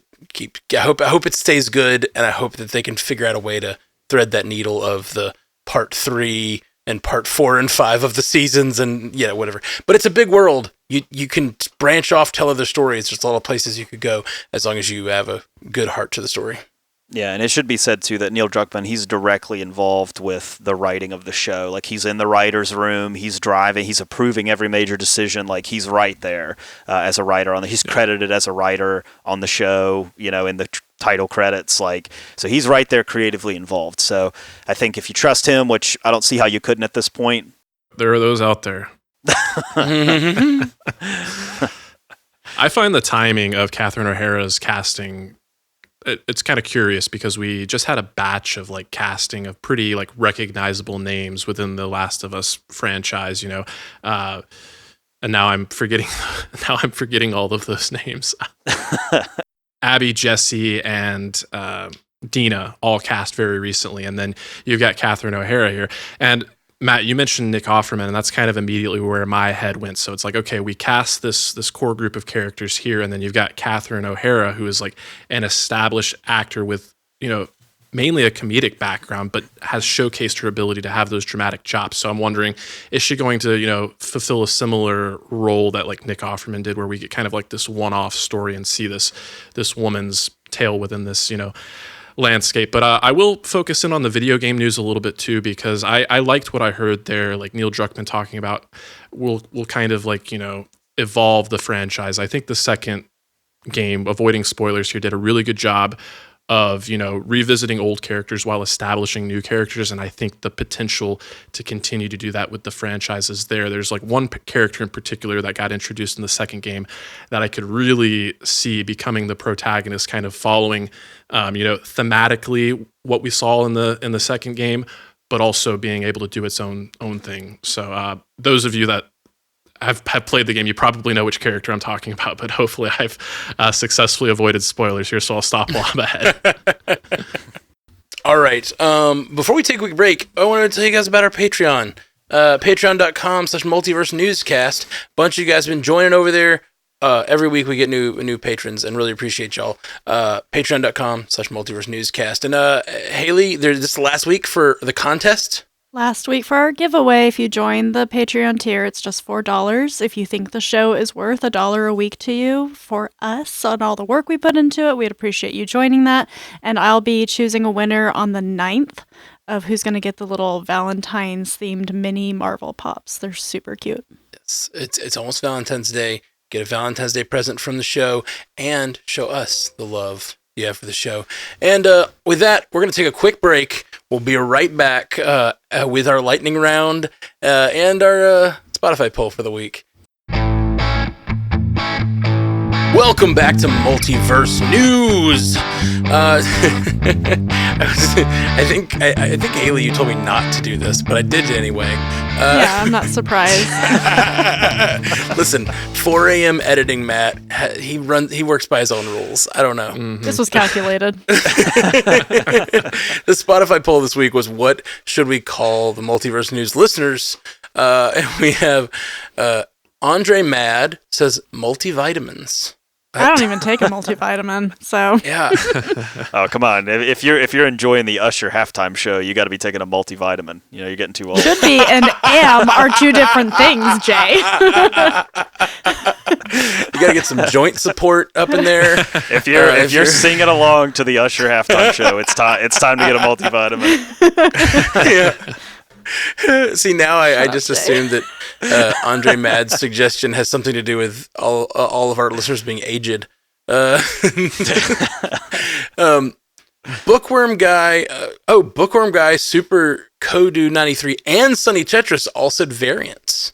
Speaker 1: it stays good, and I hope that they can figure out a way to thread that needle of the part 3 and part 4 and 5 of the seasons, and whatever. But it's a big world. You can branch off, tell other stories. There's a lot of places you could go as long as you have a good heart to the story.
Speaker 2: Yeah, and it should be said, too, that Neil Druckmann, he's directly involved with the writing of the show. Like, he's in the writer's room, he's driving, he's approving every major decision. Like, he's right there as a writer. He's credited as a writer on the show, in the title credits. Like, so he's right there creatively involved. So I think if you trust him, which I don't see how you couldn't at this point.
Speaker 4: There are those out there. I find the timing of Catherine O'Hara's casting it's kind of curious because we just had a batch of like casting of pretty like recognizable names within the Last of Us franchise, and now I'm forgetting all of those names. Abby, Jesse, and Dina all cast very recently, and then you've got Catherine O'Hara here. And Matt, you mentioned Nick Offerman, and that's kind of immediately where my head went. So it's like, okay, we cast this core group of characters here, and then you've got Catherine O'Hara, who is like an established actor with, mainly a comedic background, but has showcased her ability to have those dramatic chops. So I'm wondering, is she going to, fulfill a similar role that like Nick Offerman did, where we get kind of like this one-off story and see this woman's tale within this, landscape? But I will focus in on the video game news a little bit too, because I liked what I heard there, like Neil Druckmann talking about will kind of like, evolve the franchise. I think the second game, avoiding spoilers here, did a really good job of, revisiting old characters while establishing new characters. And I think the potential to continue to do that with the franchise is there. There's like one character in particular that got introduced in the second game that I could really see becoming the protagonist, kind of following, thematically what we saw in the second game, but also being able to do its own thing. So those of you that have played the game, you probably know which character I'm talking about, but hopefully I've successfully avoided spoilers here, so I'll stop while I'm ahead.
Speaker 1: All right. Before we take a quick break, I wanted to tell you guys about our Patreon. Patreon.com/multiverse newscast. Bunch of you guys have been joining over there. Every week we get new patrons, and really appreciate y'all. Patreon.com/multiverse newscast. And Haley, this is the last week for the contest.
Speaker 3: Last week for our giveaway, if you join the Patreon tier, it's just $4. If you think the show is worth $1 a week to you, for us, on all the work we put into it, we'd appreciate you joining that. And I'll be choosing a winner on the 9th of who's going to get the little Valentine's themed mini Marvel Pops. They're super cute.
Speaker 1: Yes, it's almost Valentine's Day. Get a Valentine's Day present from the show and show us the love you have for the show. And with that, we're going to take a quick break. We'll be right back with our lightning round and our Spotify poll for the week. Welcome back to Multiverse News. I think Haley, you told me not to do this, but I did it anyway.
Speaker 3: Yeah, I'm not surprised.
Speaker 1: Listen, 4 a.m. editing, Matt. He works by his own rules. I don't know.
Speaker 3: Mm-hmm. This was calculated.
Speaker 1: The Spotify poll this week was, what should we call the Multiverse News listeners? And we have Andre Mad says multivitamins.
Speaker 3: I don't even take a multivitamin, so
Speaker 1: yeah.
Speaker 2: Oh, come on! If you're enjoying the Usher halftime show, you got to be taking a multivitamin. You're getting too old.
Speaker 3: Should be and am are two different things, Jay.
Speaker 1: You got to get some joint support up in there.
Speaker 2: If you're singing along to the Usher halftime show, it's time to get a multivitamin.
Speaker 1: Yeah. See, now I just assumed that Andre Mad's suggestion has something to do with all of our listeners being aged. Bookworm Guy, Super Kodu 93, and Sunny Tetris all said variants.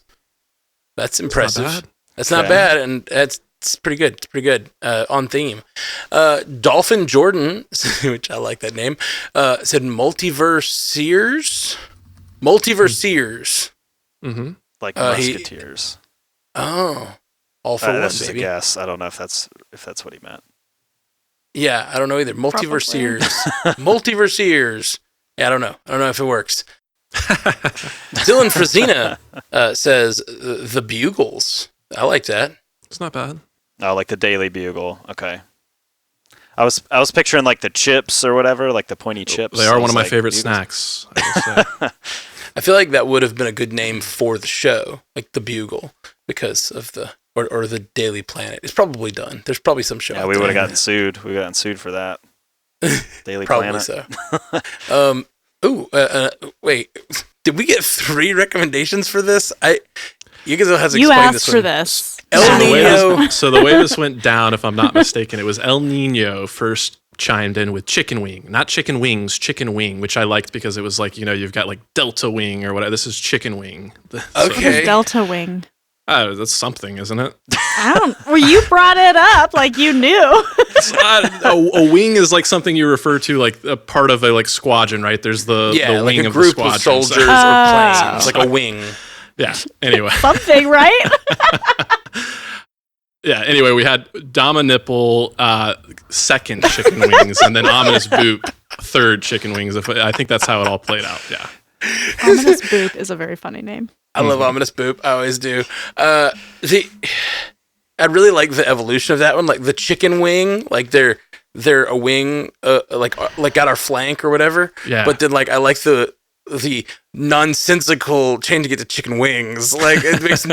Speaker 1: That's impressive. That's not bad, and it's pretty good. It's pretty good on theme. Dolphin Jordan, which I like that name, said Multiverseers.
Speaker 2: Mm-hmm. Like Musketeers.
Speaker 1: All for one,
Speaker 2: that's just
Speaker 1: baby.
Speaker 2: a guess. I don't know if that's what he meant.
Speaker 1: Yeah, I don't know either. Multiverseers. Multiverseers. Yeah, I don't know if it works. Dylan Frazina says the Bugles. I like that.
Speaker 4: It's not bad.
Speaker 2: Oh, like the Daily Bugle. Okay. I was picturing like the chips or whatever, like the pointy chips.
Speaker 4: They are one of my favorite snacks.
Speaker 1: I feel like that would have been a good name for the show, like the Bugle, because of or the Daily Planet. It's probably done. There's probably some show.
Speaker 2: Yeah, we would have gotten sued. We would have gotten sued for that. Daily
Speaker 1: probably
Speaker 2: Planet.
Speaker 1: So. Wait. Did we get 3 recommendations for this? You guys will have to explain
Speaker 3: asked
Speaker 1: this
Speaker 3: for
Speaker 1: one.
Speaker 3: this.
Speaker 1: El Nino.
Speaker 4: So the way this went down, if I'm not mistaken, it was El Nino first chimed in with chicken wing, not chicken wings, chicken wing, which I liked because it was like, you've got like Delta wing or whatever. This is chicken wing.
Speaker 1: Okay.
Speaker 3: Delta wing.
Speaker 4: That's something, isn't it?
Speaker 3: Well, you brought it up like you knew.
Speaker 4: A wing is like something you refer to like a part of a like squadron, right? There's the
Speaker 1: like
Speaker 4: wing
Speaker 1: a
Speaker 4: of
Speaker 1: group
Speaker 4: the
Speaker 1: of
Speaker 4: squadron.
Speaker 1: soldiers or planes, like a wing.
Speaker 4: Yeah. Anyway.
Speaker 3: Something, right?
Speaker 4: Yeah. Anyway, we had Dama Nipple, second chicken wings, and then Ominous Boop, third chicken wings. I think that's how it all played out. Yeah.
Speaker 3: Ominous Boop is a very funny name.
Speaker 1: I love Ominous Boop. I always do. I really like the evolution of that one. Like the chicken wing, like they're a wing, like got our flank or whatever.
Speaker 4: Yeah.
Speaker 1: But then like I like the nonsensical changing it to chicken wings. Like it makes.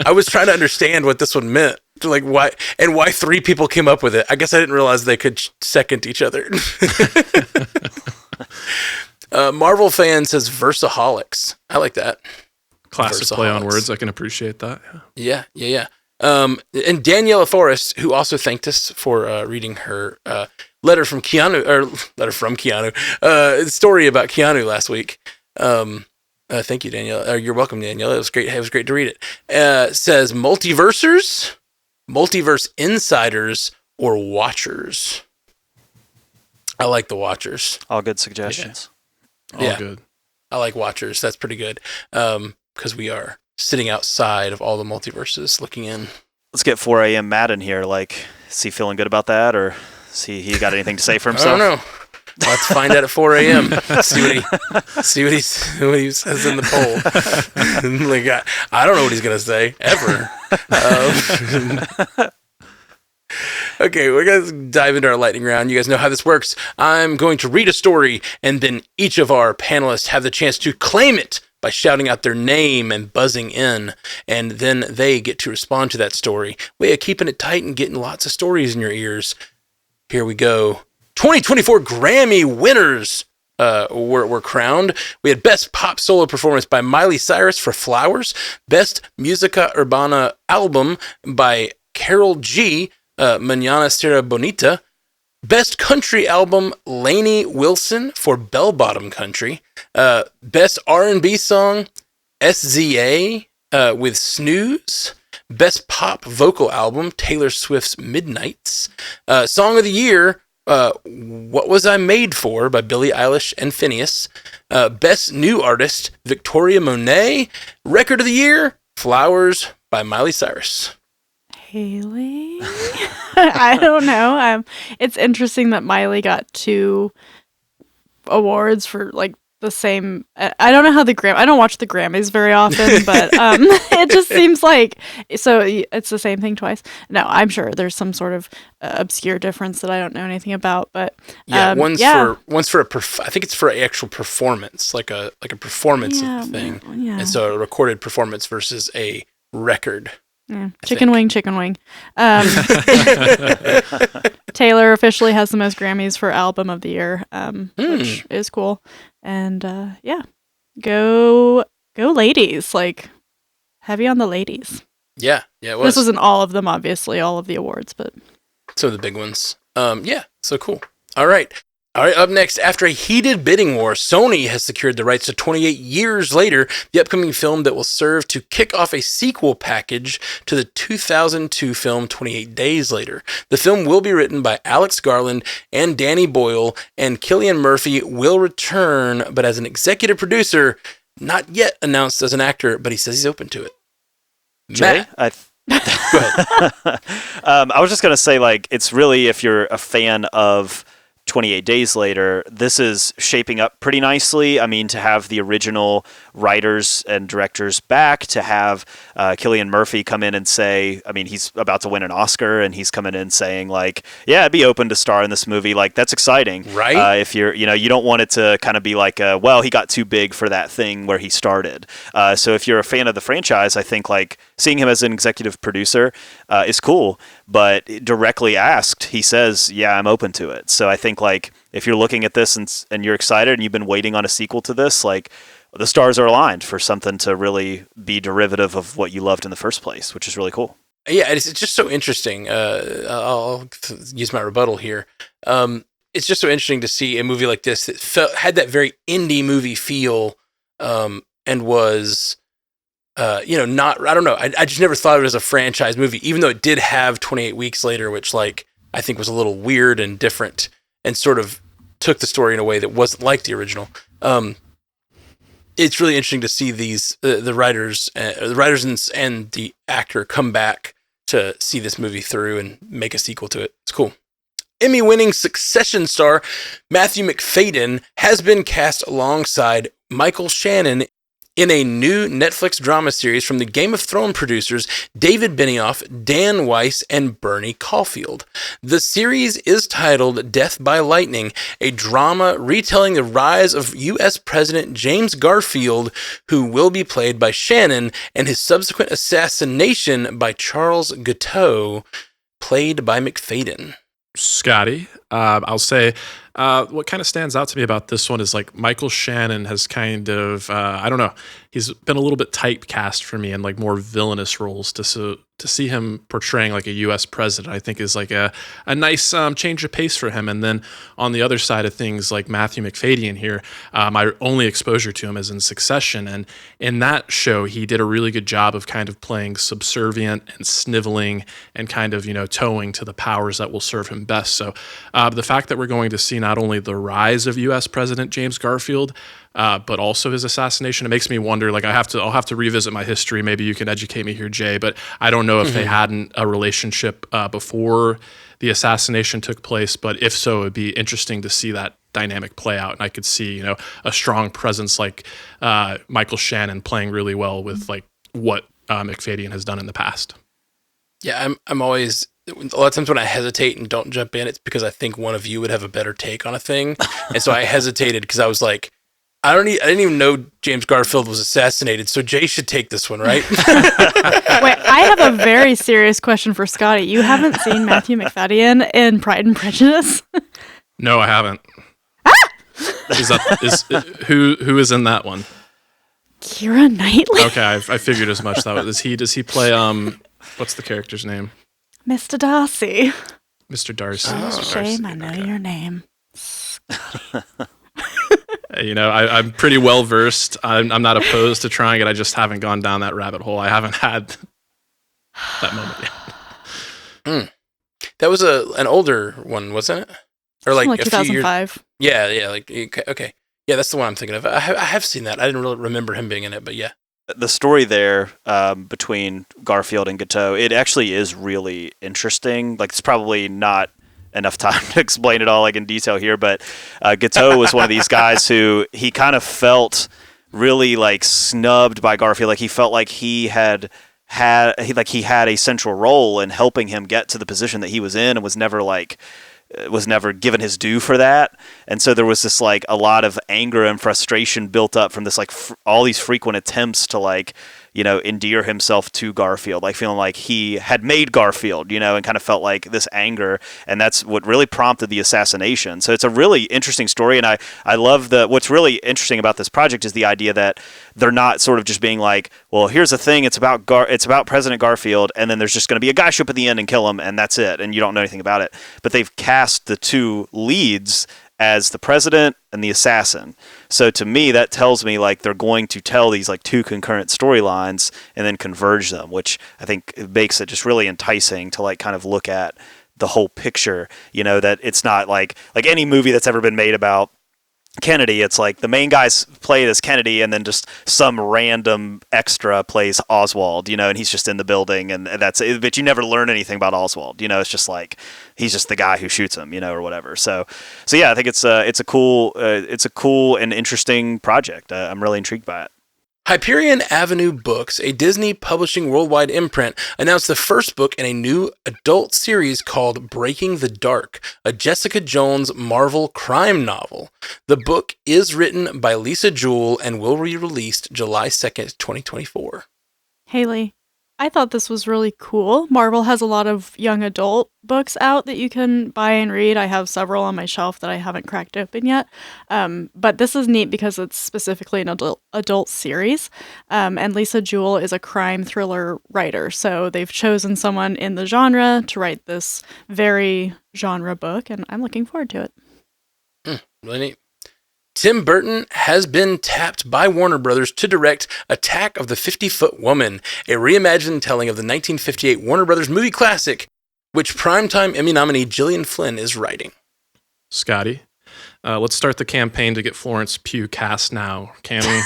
Speaker 1: I was trying to understand what this one meant. Like why 3 people came up with it. I guess I didn't realize they could second each other. Marvel fan says Versaholics. I like that.
Speaker 4: Classic play on words. I can appreciate that.
Speaker 1: Yeah. And Daniela Forrest, who also thanked us for reading her letter from Keanu, story about Keanu last week. Thank you, Daniela. You're welcome, Daniela. It was great. It was great to read it. Says multiverse insiders, or watchers. I like the watchers.
Speaker 2: All good suggestions.
Speaker 4: All good.
Speaker 1: I like watchers. That's pretty good. Because we are sitting outside of all the multiverses looking in.
Speaker 2: Let's get 4 a.m. Matt in here. Like, is he feeling good about that, or is he got anything to say for himself?
Speaker 1: I don't know. Let's find out at 4 a.m. see what he says in the poll. Like, I don't know what he's gonna say ever. Okay, we're going to dive into our lightning round. You guys know how this works. I'm going to read a story, and then each of our panelists have the chance to claim it by shouting out their name and buzzing in, and then they get to respond to that story. Way of keeping it tight and getting lots of stories in your ears. Here we go. 2024 Grammy winners were crowned. We had Best Pop Solo Performance by Miley Cyrus for Flowers, Best Musica Urbana Album by Carol G., Mañana Será Bonita, Best Country Album, Lainey Wilson for Bell Bottom Country, Best R&B Song, SZA with Snooze, Best Pop Vocal Album, Taylor Swift's Midnights, Song of the Year, What Was I Made For by Billie Eilish and Phineas, Best New Artist, Victoria Monet, Record of the Year, Flowers by Miley Cyrus.
Speaker 3: Haley? I don't know. It's interesting that Miley got 2 awards for like the same. I don't know how I don't watch the Grammys very often, but it just seems like it's the same thing twice. No, I'm sure there's some sort of obscure difference that I don't know anything about, but
Speaker 1: one's for I think it's for an actual performance, like a performance thing, and so a recorded performance versus a record.
Speaker 3: Yeah. Chicken wing. Taylor officially has the most Grammys for Album of the Year, which is cool. And go ladies! Like, heavy on the ladies.
Speaker 1: Yeah, it was.
Speaker 3: This wasn't all of them, obviously, all of the awards, but
Speaker 1: some of the big ones. So cool. All right, up next, after a heated bidding war, Sony has secured the rights to 28 years later, the upcoming film that will serve to kick off a sequel package to the 2002 film 28 Days Later. The film will be written by Alex Garland and Danny Boyle, and Cillian Murphy will return, but as an executive producer, not yet announced as an actor, but he says he's open to it.
Speaker 2: Jay,
Speaker 1: Matt. Go ahead.
Speaker 2: I was just going to say, like, it's really, if you're a fan of 28 Days Later, this is shaping up pretty nicely. I mean, to have the original writers and directors back, to have Cillian Murphy come in and say, I mean, he's about to win an Oscar, and he's coming in saying, like, yeah, I'd be open to star in this movie. Like, that's exciting.
Speaker 1: Right.
Speaker 2: If you're, you don't want it to kind of be like, well, he got too big for that thing where he started. So if you're a fan of the franchise, I think, like, seeing him as an executive producer is cool. But directly asked, he says, yeah, I'm open to it. So I think, like, if you're looking at this and you're excited and you've been waiting on a sequel to this, like, the stars are aligned for something to really be derivative of what you loved in the first place, which is really cool.
Speaker 1: Yeah, it's just so interesting. I'll use my rebuttal here. It's just so interesting to see a movie like this that had that very indie movie feel, and was not, I don't know. I just never thought of it as a franchise movie, even though it did have 28 Weeks Later, which like I think was a little weird and different and sort of took the story in a way that wasn't like the original. It's really interesting to see these the writers and the actor come back to see this movie through and make a sequel to it. It's cool. Emmy-winning Succession star Matthew Macfadyen has been cast alongside Michael Shannon in a new Netflix drama series from the Game of Thrones producers David Benioff, Dan Weiss, and Bernie Caulfield. The series is titled Death by Lightning, a drama retelling the rise of U.S. President James Garfield, who will be played by Shannon, and his subsequent assassination by Charles Guiteau, played by Macfadyen.
Speaker 4: Scotty, I'll say what kind of stands out to me about this one is like Michael Shannon has kind of, I don't know, he's been a little bit typecast for me in like more villainous roles. To see him portraying like a U.S. president, I think is like a nice change of pace for him. And then on the other side of things, like Matthew Macfadyen here, my only exposure to him is in Succession. And in that show, he did a really good job of kind of playing subservient and sniveling and kind of, towing to the powers that will serve him best. So the fact that we're going to see not only the rise of U.S. President James Garfield, but also his assassination, it makes me wonder, like I'll have to revisit my history. Maybe you can educate me here, Jay, but I don't know if they hadn't a relationship before the assassination took place, but if so, it'd be interesting to see that dynamic play out. And I could see, a strong presence like Michael Shannon playing really well with like what Macfadyen has done in the past.
Speaker 1: Yeah, I'm always, a lot of times when I hesitate and don't jump in, it's because I think one of you would have a better take on a thing. And so I hesitated because I was like, I didn't even know James Garfield was assassinated, so Jay should take this one, right?
Speaker 3: Wait, I have a very serious question for Scotty. You haven't seen Matthew Macfadyen in Pride and Prejudice?
Speaker 4: No, I haven't. Who is in that one?
Speaker 3: Keira Knightley.
Speaker 4: Okay, I figured as much. Does he play what's the character's name?
Speaker 3: Mr. Darcy.
Speaker 4: Mr. Darcy.
Speaker 3: Oh, shame, I know your name.
Speaker 4: I'm pretty well versed. I'm not opposed to trying it. I just haven't gone down that rabbit hole. I haven't had that moment yet.
Speaker 1: That was an older one, wasn't it? Or like a
Speaker 3: 2005.
Speaker 1: Few years. Yeah. Like okay. Yeah, that's the one I'm thinking of. I have seen that. I didn't really remember him being in it, but yeah.
Speaker 2: The story there between Garfield and Guiteau, it actually is really interesting. Like, it's probably not enough time to explain it all like in detail here, but Guiteau was one of these guys who he kind of felt really like snubbed by Garfield. Like, he felt like he had a central role in helping him get to the position that he was in, and was never given his due for that. And so there was this like a lot of anger and frustration built up from this like all these frequent attempts to like, endear himself to Garfield, like feeling like he had made Garfield, and kind of felt like this anger, and that's what really prompted the assassination. So it's a really interesting story, and I love what's really interesting about this project is the idea that they're not sort of just being like, well, here's the thing, it's about President Garfield, and then there's just going to be a guy show up at the end and kill him, and that's it, and you don't know anything about it. But they've cast the two leads as the president and the assassin. So to me, that tells me like they're going to tell these like two concurrent storylines and then converge them, which I think makes it just really enticing to like kind of look at the whole picture, that it's not like any movie that's ever been made about Kennedy, it's like the main guy's played as Kennedy and then just some random extra plays Oswald, and he's just in the building and that's it, but you never learn anything about Oswald, it's just like he's just the guy who shoots him, or whatever. So yeah, I think it's a cool and interesting project. I'm really intrigued by it.
Speaker 1: Hyperion Avenue Books, a Disney Publishing worldwide imprint, announced the first book in a new adult series called Breaking the Dark, a Jessica Jones Marvel crime novel. The book is written by Lisa Jewell and will be released July 2nd, 2024.
Speaker 3: Haley, I thought this was really cool. Marvel has a lot of young adult books out that you can buy and read. I have several on my shelf that I haven't cracked open yet. But this is neat because it's specifically an adult series. And Lisa Jewell is a crime thriller writer. So they've chosen someone in the genre to write this very genre book, and I'm looking forward to it.
Speaker 1: Really neat. Tim Burton has been tapped by Warner Bros. To direct Attack of the 50-Foot Woman, a reimagined telling of the 1958 Warner Bros. Movie classic, which primetime Emmy nominee Gillian Flynn is writing.
Speaker 4: Scotty, let's start the campaign to get Florence Pugh cast now, can we?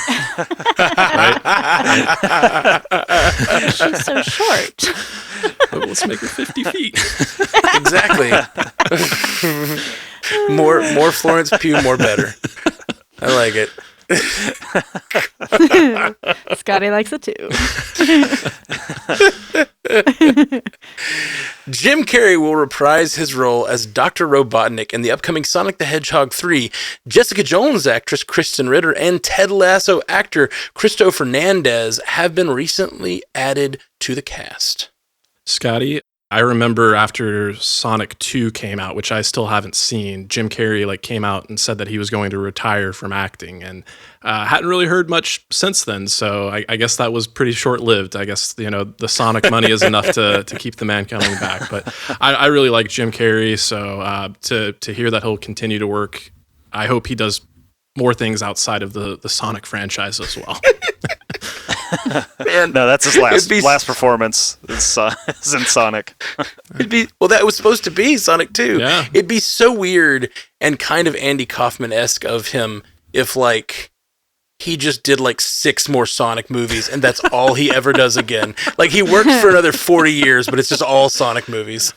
Speaker 3: She's so short.
Speaker 4: Let's make her 50 feet.
Speaker 1: Exactly. more Florence Pugh, more better. I like it.
Speaker 3: Scotty likes it too.
Speaker 1: Jim Carrey will reprise his role as Dr. Robotnik in the upcoming Sonic the Hedgehog 3. Jessica Jones actress Kristen Ritter and Ted Lasso actor Cristo Fernandez have been recently added to the cast.
Speaker 4: Scotty, I remember after Sonic 2 came out, which I still haven't seen, Jim Carrey came out and said that he was going to retire from acting, and hadn't really heard much since then. So I guess that was pretty short-lived. I guess the Sonic money is enough to keep the man coming back. But I really like Jim Carrey, so to hear that he'll continue to work, I hope he does more things outside of the Sonic franchise as well.
Speaker 2: Man, no, that's his last performance. Is in Sonic.
Speaker 1: That was supposed to be Sonic 2.
Speaker 4: Yeah.
Speaker 1: It'd be so weird and kind of Andy Kaufman-esque of him if he just did 6 more Sonic movies and that's all he ever does again. He worked for another 40 years, but it's just all Sonic movies.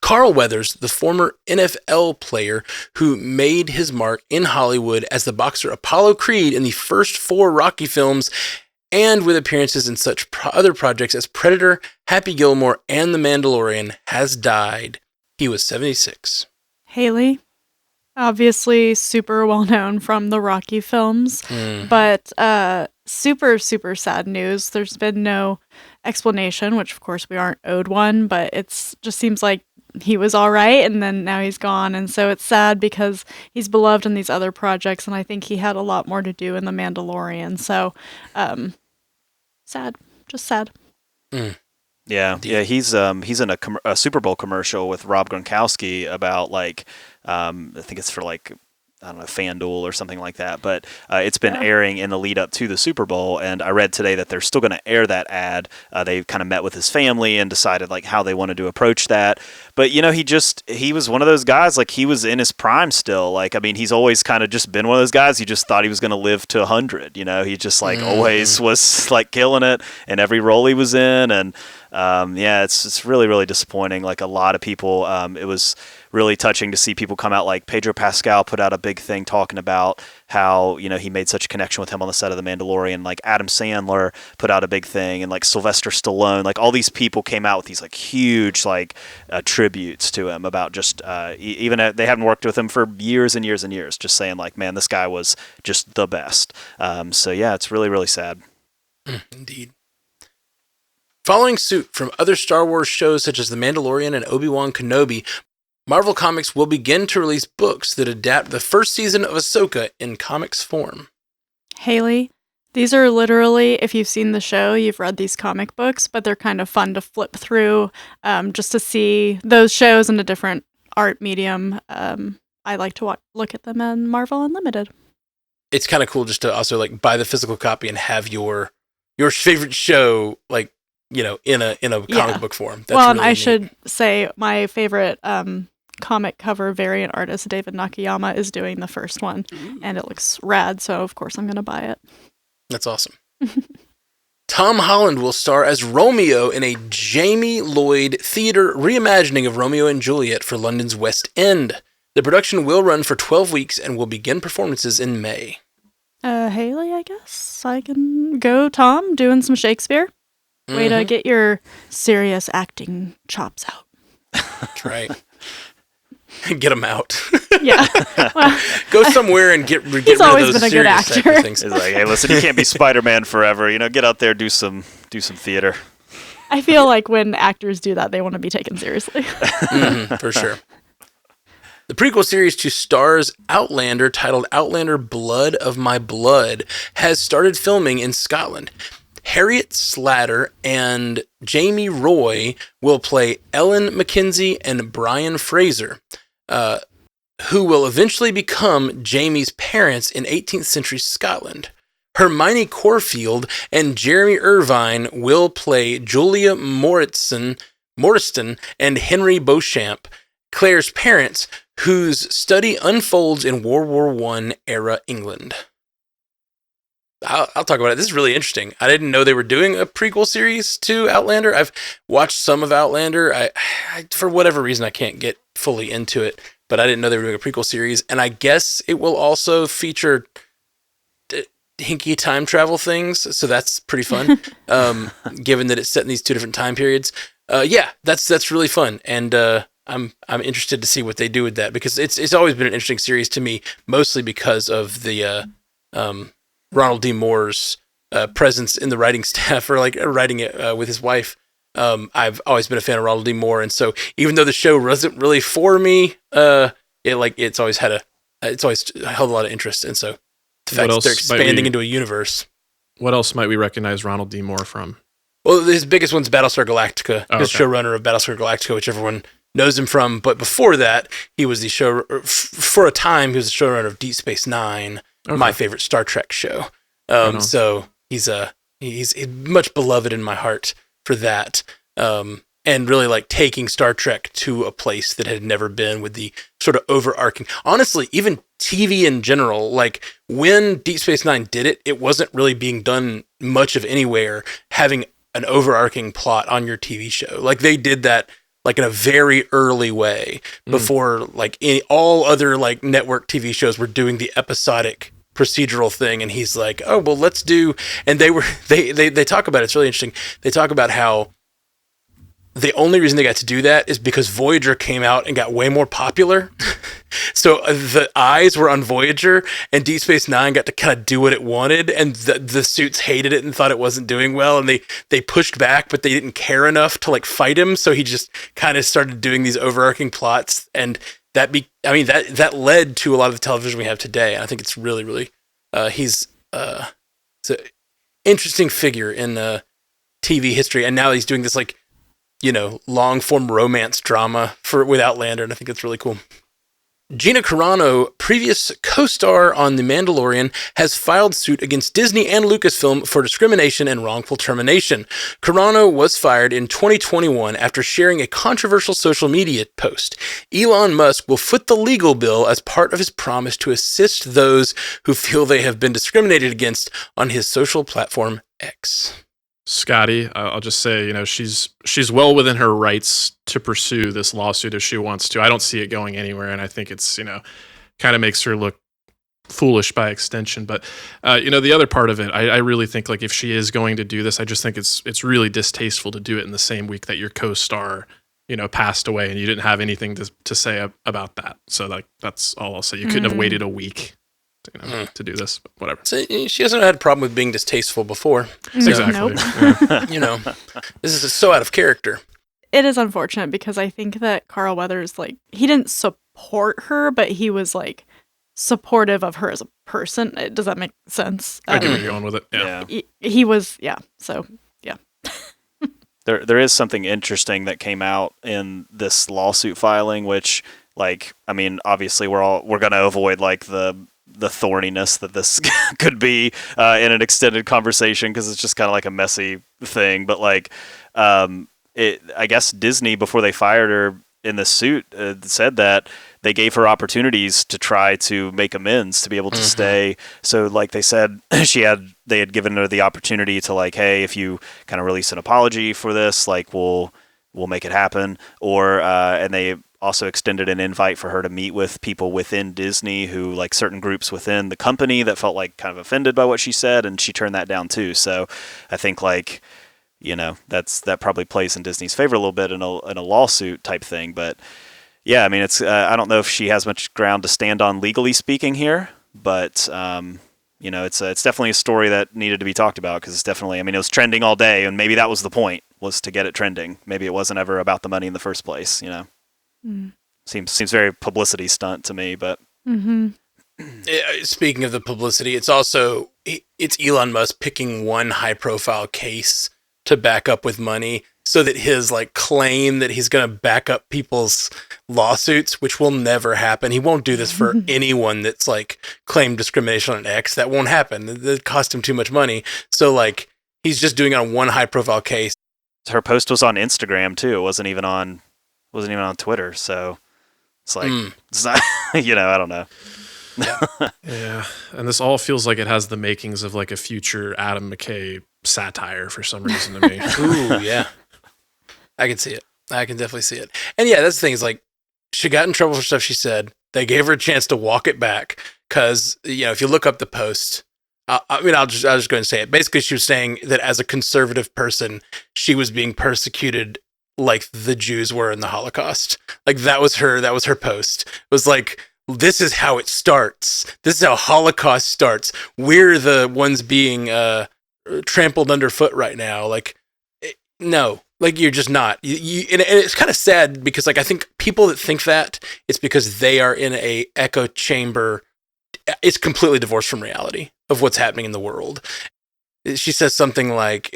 Speaker 1: Carl Weathers, the former NFL player who made his mark in Hollywood as the boxer Apollo Creed in the first 4 Rocky films, and with appearances in such other projects as Predator, Happy Gilmore, and The Mandalorian, has died. He was 76.
Speaker 3: Haley, obviously super well known from the Rocky films, but super, super sad news. There's been no explanation, which of course we aren't owed one, but it's just seems like he was all right and then now he's gone, and so it's sad because he's beloved in these other projects, and I think he had a lot more to do in The Mandalorian. So sad, just sad.
Speaker 2: Yeah, he's in a Super Bowl commercial with Rob Gronkowski about I think it's for I don't know, FanDuel or something like that, but it's been airing in the lead up to the Super Bowl, and I read today that they're still going to air that ad. They kind of met with his family and decided how they wanted to approach that. But he was one of those guys, he was in his prime still. He's always kind of just been one of those guys. You just thought he was going to live to 100. He just always was killing it in every role he was in, and it's really, really disappointing. A lot of people, it was really touching to see people come out. Pedro Pascal put out a big thing talking about how he made such a connection with him on the set of The Mandalorian. Adam Sandler put out a big thing, and Sylvester Stallone, all these people came out with these huge tributes to him about just even they haven't worked with him for years and years and years, just saying man, this guy was just the best. So yeah, it's really, really sad.
Speaker 1: Indeed. Following suit from other Star Wars shows such as The Mandalorian and Obi-Wan Kenobi, Marvel Comics will begin to release books that adapt the first season of Ahsoka in comics form.
Speaker 3: Haley, these are literally, if you've seen the show, you've read these comic books, but they're kind of fun to flip through just to see those shows in a different art medium. I like to look at them in Marvel Unlimited.
Speaker 1: It's kind of cool just to also buy the physical copy and have your favorite show in a comic book form. That's
Speaker 3: well,
Speaker 1: really
Speaker 3: and I
Speaker 1: neat.
Speaker 3: should say my favorite comic cover variant artist, David Nakayama, is doing the first one, and it looks rad, so of course I'm going to buy it.
Speaker 1: That's awesome. Tom Holland will star as Romeo in a Jamie Lloyd theater reimagining of Romeo and Juliet for London's West End. The production will run for 12 weeks and will begin performances in May.
Speaker 3: Haley, I guess I can go Tom, doing some Shakespeare. Way to get your serious acting chops out.
Speaker 1: That's right. Get them out.
Speaker 3: Yeah. Well,
Speaker 1: go somewhere and get rid of
Speaker 3: always
Speaker 1: those
Speaker 3: been a good
Speaker 1: serious type
Speaker 3: actor.
Speaker 1: of things.
Speaker 2: It's hey, listen, you can't be Spider-Man forever. Get out there, do some theater.
Speaker 3: I feel like when actors do that, they want to be taken seriously.
Speaker 1: For sure. The prequel series to Starz Outlander, titled Outlander Blood of My Blood, has started filming in Scotland. Harriet Slatter and Jamie Roy will play Ellen Mackenzie and Brian Fraser. who will eventually become Jamie's parents in 18th century Scotland. Hermione Corfield and Jeremy Irvine will play Julia Morriston and Henry Beauchamp, Claire's parents, whose study unfolds in World War I era England. I'll talk about it. This is really interesting. I didn't know they were doing a prequel series to Outlander. I've watched some of Outlander. I for whatever reason, I can't get fully into it, but I didn't know they were doing a prequel series. And I guess it will also feature hinky time travel things. So that's pretty fun, given that it's set in these two different time periods. Yeah, that's really fun. And I'm interested to see what they do with that, because it's always been an interesting series to me, mostly because of the Ronald D. Moore's presence in the writing staff, or like writing it with his wife. I've always been a fan of Ronald D. Moore, and so even though the show wasn't really for me, it's always held a lot of interest, and so the fact that they're expanding into a universe.
Speaker 4: What else might we recognize Ronald D. Moore from?
Speaker 1: Well, his biggest one's Battlestar Galactica. His showrunner of Battlestar Galactica, which everyone knows him from. But before that, he was the for a time, he was the showrunner of Deep Space Nine, my favorite Star Trek show. So he's much beloved in my heart for that. And really like taking Star Trek to a place that had never been, with the sort of overarching, honestly, even TV in general, like when Deep Space Nine did it, it wasn't really being done much of anywhere, having an overarching plot on your TV show. Like they did that like in a very early way before like all other like network TV shows were doing the episodic procedural thing. And he's like, oh, well, let's do, and they talk about it. It's really interesting. They talk about how the only reason they got to do that is because Voyager came out and got way more popular. So the eyes were on Voyager, and Deep Space Nine got to kind of do what it wanted, and the suits hated it and thought it wasn't doing well, and they pushed back, but they didn't care enough to like fight him, so he just kind of started doing these overarching plots, and that led to a lot of the television we have today. And I think it's really, really he's an interesting figure in TV history, and now he's doing this like, you know, long form romance drama with Outlander, and I think that's really cool. Gina Carano, previous co-star on The Mandalorian, has filed suit against Disney and Lucasfilm for discrimination and wrongful termination. Carano was fired in 2021 after sharing a controversial social media post. Elon Musk will foot the legal bill as part of his promise to assist those who feel they have been discriminated against on his social platform X.
Speaker 4: Scotty, I'll just say, you know, she's well within her rights to pursue this lawsuit if she wants to. I don't see it going anywhere, and I think it's, you know, kind of makes her look foolish by extension. But, you know, the other part of it, I really think, like, if she is going to do this, I just think it's really distasteful to do it in the same week that your co-star, you know, passed away, and you didn't have anything to say about that. So, like, that's all I'll say. You couldn't have waited a week, you know, to do this, but whatever.
Speaker 1: So she hasn't had a problem with being distasteful before. So,
Speaker 4: Exactly.
Speaker 3: Nope.
Speaker 4: Yeah.
Speaker 1: you know, this is so out of character.
Speaker 3: It is unfortunate because I think that Carl Weathers, like, he didn't support her, but he was like supportive of her as a person. Does that make sense?
Speaker 4: I get where you're going with it. Yeah.
Speaker 3: He was, yeah. So, yeah.
Speaker 2: There is something interesting that came out in this lawsuit filing, which, like, I mean, obviously we're going to avoid like the thorniness that this could be in an extended conversation, because it's just kind of like a messy thing. But like, I guess Disney, before they fired her in the suit, said that they gave her opportunities to try to make amends to be able to stay. So like they said, they had given her the opportunity to like, hey, if you kind of release an apology for this, like we'll make it happen. Or and they also extended an invite for her to meet with people within Disney, who like certain groups within the company that felt like kind of offended by what she said, and she turned that down too. So I think, like, you know, that probably plays in Disney's favor a little bit in a lawsuit type thing. But yeah, I mean, it's I don't know if she has much ground to stand on legally speaking here, but you know, it's definitely a story that needed to be talked about, because it's definitely, I mean, it was trending all day, and maybe that was the point, was to get it trending. Maybe it wasn't ever about the money in the first place, you know. Seems very publicity stunt to me, but
Speaker 1: Speaking of the publicity, it's Elon Musk picking one high profile case to back up with money. so that his like claim that he's going to back up people's lawsuits, which will never happen. He won't do this for anyone that's like claimed discrimination on X. That won't happen. It cost him too much money. So like he's just doing it on one high profile case.
Speaker 2: Her post was on Instagram too. It wasn't even on Twitter. So it's like it's not, I don't know.
Speaker 4: Yeah, and this all feels like it has the makings of like a future Adam McKay satire for some reason to me.
Speaker 1: Ooh, yeah. I can see it. I can definitely see it. And yeah, that's the thing is like, she got in trouble for stuff she said. They gave her a chance to walk it back because, if you look up the post, I'll just go ahead and say it. Basically, she was saying that as a conservative person, she was being persecuted like the Jews were in the Holocaust. Like that was her post. It was like, this is how it starts. This is how Holocaust starts. We're the ones being trampled underfoot right now. Like, no, like you're just not. And it's kind of sad because, like, I think people that think that it's because they are in a echo chamber. It's completely divorced from reality of what's happening in the world. She says something like,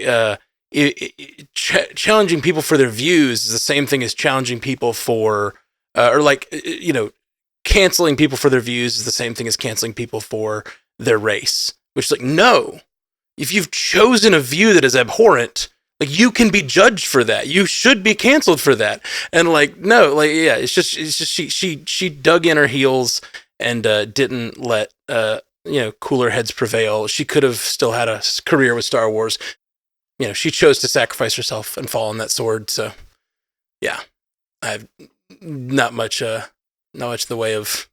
Speaker 1: challenging people for their views is the same thing as challenging people for, canceling people for their views is the same thing as canceling people for their race, which is like, no, if you've chosen a view that is abhorrent, like you can be judged for that. You should be canceled for that. And like, no, like, yeah, it's just she dug in her heels and didn't let, cooler heads prevail. She could have still had a career with Star Wars. She chose to sacrifice herself and fall on that sword. So yeah, I have not much the way of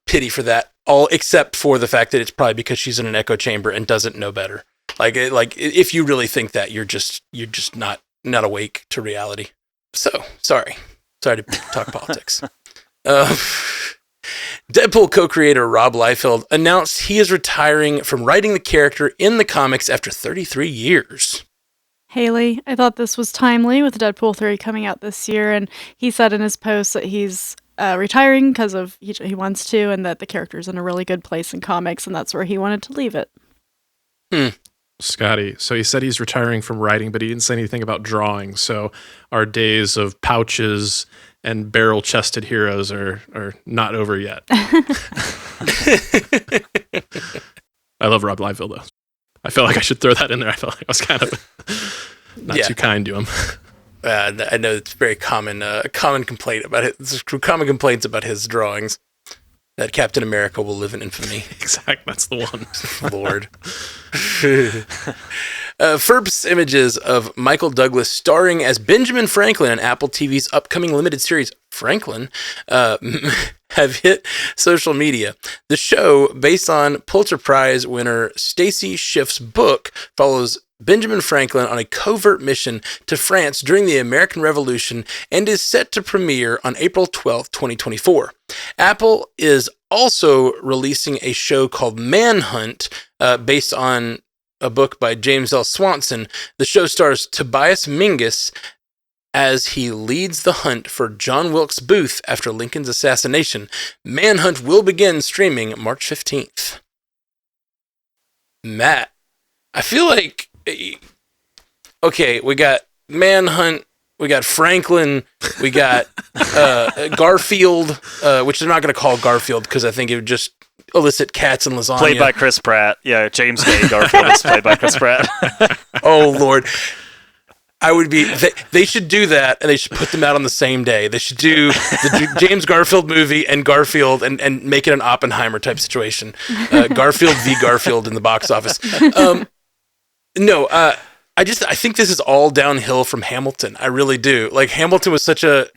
Speaker 1: pity for that, all except for the fact that it's probably because she's in an echo chamber and doesn't know better. Like if you really think that, you're just not awake to reality. So sorry to talk politics. Deadpool co-creator Rob Liefeld announced he is retiring from writing the character in the comics after 33 years.
Speaker 3: Haley, I thought this was timely with Deadpool 3 coming out this year, and he said in his post that he's retiring because of he wants to, and that the character's in a really good place in comics, and that's where he wanted to leave it.
Speaker 4: Scotty, so he said he's retiring from writing, but he didn't say anything about drawing. So our days of pouches and barrel-chested heroes are not over yet. I love Rob Liefeld, though. I felt like I should throw that in there. I felt like I was kind of not too kind to him.
Speaker 1: I know it's very common complaint about it. There's common complaints about his drawings. That Captain America will live in infamy.
Speaker 4: Exactly, that's the one.
Speaker 1: Lord. First images of Michael Douglas starring as Benjamin Franklin in Apple TV's upcoming limited series, Franklin, have hit social media. The show, based on Pulitzer Prize winner Stacy Schiff's book, follows Benjamin Franklin on a covert mission to France during the American Revolution and is set to premiere on April 12th, 2024. Apple is also releasing a show called Manhunt, based on a book by James L. Swanson. The show stars Tobias Mingus as he leads the hunt for John Wilkes Booth after Lincoln's assassination. Manhunt will begin streaming March 15th. Matt, I feel like okay, we got Manhunt, we got Franklin, we got Garfield, which they're not going to call Garfield because I think it would just elicit cats and lasagna.
Speaker 2: Played by Chris Pratt. Yeah, James Gay Garfield is played by Chris Pratt.
Speaker 1: Oh, Lord. They should do that, and they should put them out on the same day. They should do the James Garfield movie and Garfield and make it an Oppenheimer type situation. Garfield v. Garfield in the box office. I think this is all downhill from Hamilton. I really do. Like, Hamilton was such a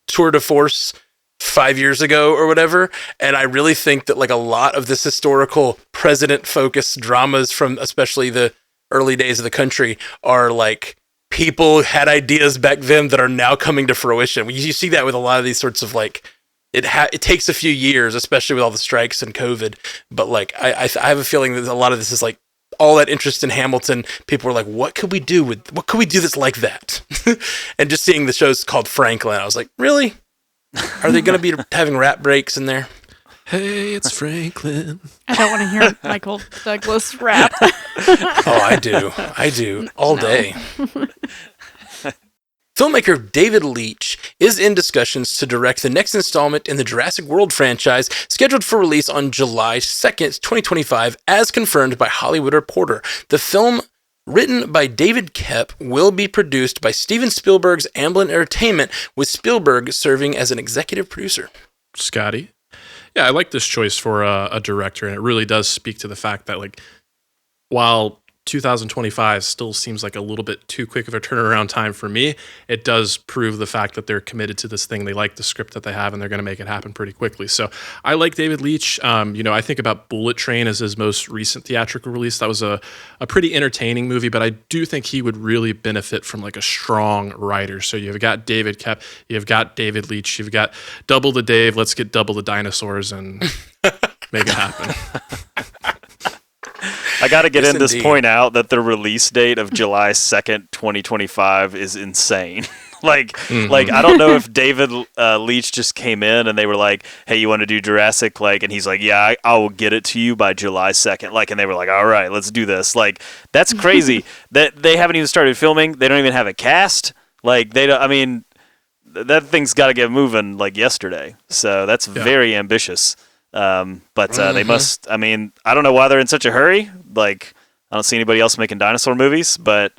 Speaker 1: tour de force 5 years ago or whatever, and I really think that like a lot of this historical president-focused dramas from especially the early days of the country are like people had ideas back then that are now coming to fruition. You see that with a lot of these sorts of like it takes a few years, especially with all the strikes and COVID. But like I have a feeling that a lot of this is like all that interest in Hamilton. People were like, what could we do that's like that? And just seeing the shows called Franklin, I was like, really? Are they going to be having rap breaks in there?
Speaker 4: Hey, it's Franklin.
Speaker 3: I don't want to hear Michael Douglas rap.
Speaker 1: Oh, I do. All day. Filmmaker David Leitch is in discussions to direct the next installment in the Jurassic World franchise, scheduled for release on July 2nd, 2025, as confirmed by Hollywood Reporter. The film, written by David Koepp, will be produced by Steven Spielberg's Amblin Entertainment, with Spielberg serving as an executive producer.
Speaker 4: Scotty? Yeah, I like this choice for a director, and it really does speak to the fact that, like, while 2025 still seems like a little bit too quick of a turnaround time for me, it does prove the fact that they're committed to this thing. They like the script that they have, and they're going to make it happen pretty quickly. So I like David Leitch. I think about Bullet Train as his most recent theatrical release. That was a pretty entertaining movie, but I do think he would really benefit from like a strong writer. So you've got David Koepp, you've got David Leitch, you've got double the Dave, let's get double the dinosaurs and make it happen.
Speaker 2: I got to get
Speaker 1: Yes,
Speaker 2: in this
Speaker 1: indeed.
Speaker 2: point out that the release date of July 2nd, 2025 is insane. Like I don't know if David Leitch just came in and they were like, hey, you want to do Jurassic? Like, and he's like, yeah, I will get it to you by July 2nd. Like, and they were like, all right, let's do this. Like, that's crazy that they haven't even started filming. They don't even have a cast. Like, they don't, I mean, that thing's got to get moving like yesterday. So that's very ambitious. But they must, I mean, I don't know why they're in such a hurry. Like, I don't see anybody else making dinosaur movies, but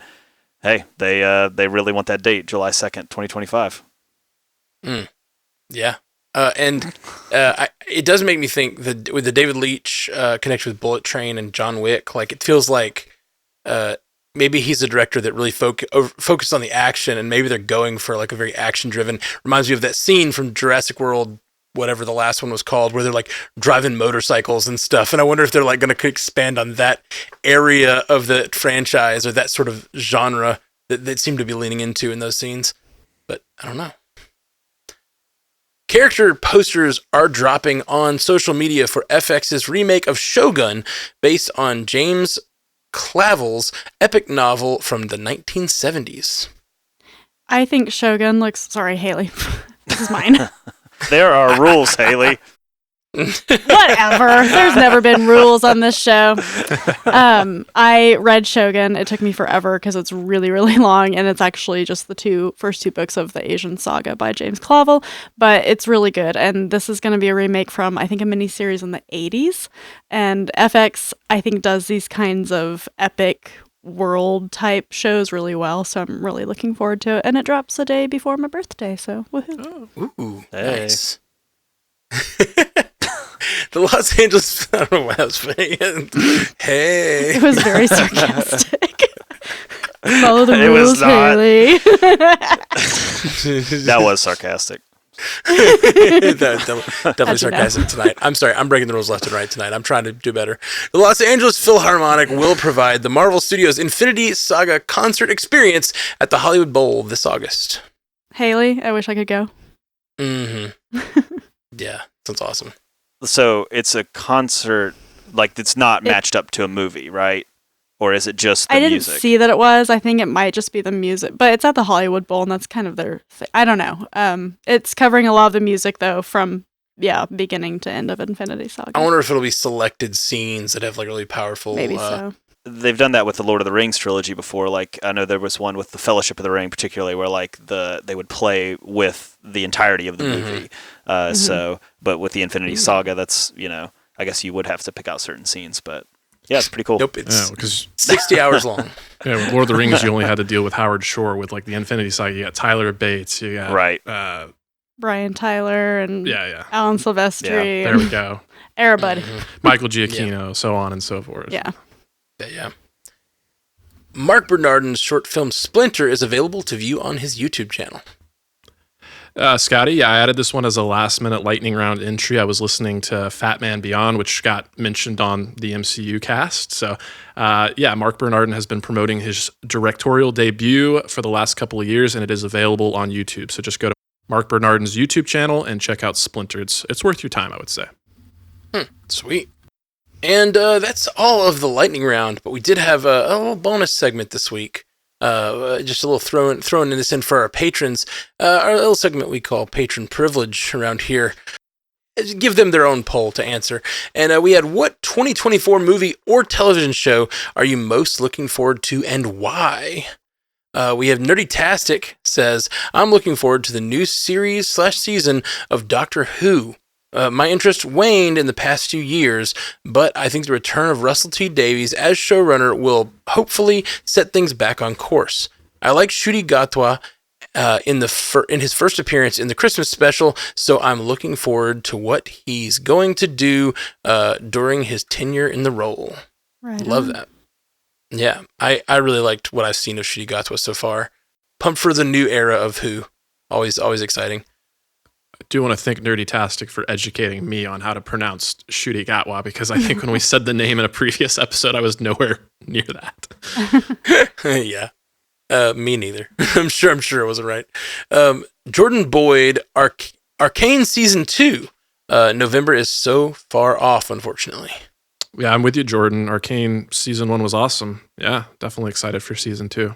Speaker 2: hey, they really want that date, July 2nd, 2025.
Speaker 1: Yeah. It does make me think that with the David Leitch connection with Bullet Train and John Wick, like, it feels like maybe he's a director that really focused on the action, and maybe they're going for like a very action driven. Reminds me of that scene from Jurassic World, whatever the last one was called, where they're like driving motorcycles and stuff. And I wonder if they're like going to expand on that area of the franchise or that sort of genre that seem to be leaning into in those scenes. But I don't know. Character posters are dropping on social media for FX's remake of Shogun, based on James Clavell's epic novel from the 1970s.
Speaker 3: I think Shogun looks... Sorry, Haley. This is mine.
Speaker 2: There are rules, Haley.
Speaker 3: Whatever. There's never been rules on this show. I read Shogun. It took me forever because it's really, really long, and it's actually just the first two books of the Asian Saga by James Clavell, but it's really good. And this is going to be a remake from, I think, a miniseries in the 80s. And FX, I think, does these kinds of epic world type shows really well, so I'm really looking forward to it. And it drops a day before my birthday, so woohoo.
Speaker 1: Ooh,
Speaker 2: Hey.
Speaker 1: nice. The Los Angeles, I don't know why that was funny. Hey.
Speaker 3: It was very sarcastic. Follow the
Speaker 2: It was
Speaker 3: rules,
Speaker 2: not.
Speaker 3: Haley.
Speaker 2: That was sarcastic.
Speaker 1: Definitely sarcastic tonight. I'm sorry, I'm breaking the rules left and right tonight. I'm trying to do better. The Los Angeles Philharmonic will provide the Marvel Studios Infinity Saga concert experience at the Hollywood Bowl this August.
Speaker 3: Haley, I wish I could go.
Speaker 1: Mm-hmm. Yeah, sounds awesome.
Speaker 2: So it's a concert, like it's not matched up to a movie, right? Or is it just the
Speaker 3: I didn't
Speaker 2: music?
Speaker 3: see that it was. I think it might just be the music, but it's at the Hollywood Bowl, and that's kind of their thing. I don't know. It's covering a lot of the music, though, from, beginning to end of Infinity Saga.
Speaker 1: I wonder if it'll be selected scenes that have like really powerful.
Speaker 3: Maybe so.
Speaker 2: They've done that with the Lord of the Rings trilogy before. Like, I know there was one with the Fellowship of the Ring, particularly, where like they would play with the entirety of the movie. So, but with the Infinity Saga, that's, I guess you would have to pick out certain scenes, but yeah, it's pretty cool.
Speaker 1: Nope, it's
Speaker 4: because
Speaker 1: 60 hours long.
Speaker 4: with Lord of the Rings, you only had to deal with Howard Shore. With like the Infinity Saga, you got Tyler Bates, you got
Speaker 2: Right.
Speaker 3: Brian Tyler and Alan Silvestri.
Speaker 4: There we go.
Speaker 3: Everybody.
Speaker 4: Michael Giacchino, so on and so forth.
Speaker 3: Yeah.
Speaker 1: Yeah. Mark Bernardin's short film Splinter is available to view on his YouTube channel.
Speaker 4: Scotty, I added this one as a last-minute lightning round entry. I was listening to Fat Man Beyond, which got mentioned on the MCU cast. So, Mark Bernardin has been promoting his directorial debut for the last couple of years, and it is available on YouTube. So just go to Mark Bernardin's YouTube channel and check out Splinter. It's worth your time, I would say.
Speaker 1: Sweet. And that's all of the lightning round, but we did have a little bonus segment this week. Just a little throwing this in for our patrons. Our little segment we call Patron Privilege around here. Give them their own poll to answer. And we had, what 2024 movie or television show are you most looking forward to and why? We have Nerdy-tastic says, I'm looking forward to the new series/season of Doctor Who. My interest waned in the past few years, but I think the return of Russell T Davies as showrunner will hopefully set things back on course. I like Ncuti Gatwa in his first appearance in the Christmas special, so I'm looking forward to what he's going to do during his tenure in the role.
Speaker 3: Right.
Speaker 1: Love that. Yeah, I really liked what I've seen of Ncuti Gatwa so far. Pumped for the new era of Who. Always exciting.
Speaker 4: I do want to thank Nerdy-tastic for educating me on how to pronounce Ncuti Gatwa, because I think when we said the name in a previous episode, I was nowhere near that.
Speaker 1: Yeah. Me neither. I'm sure it wasn't right. Jordan Boyd, Arcane Season 2. November is so far off, unfortunately.
Speaker 4: Yeah, I'm with you, Jordan. Arcane Season 1 was awesome. Yeah, definitely excited for Season 2.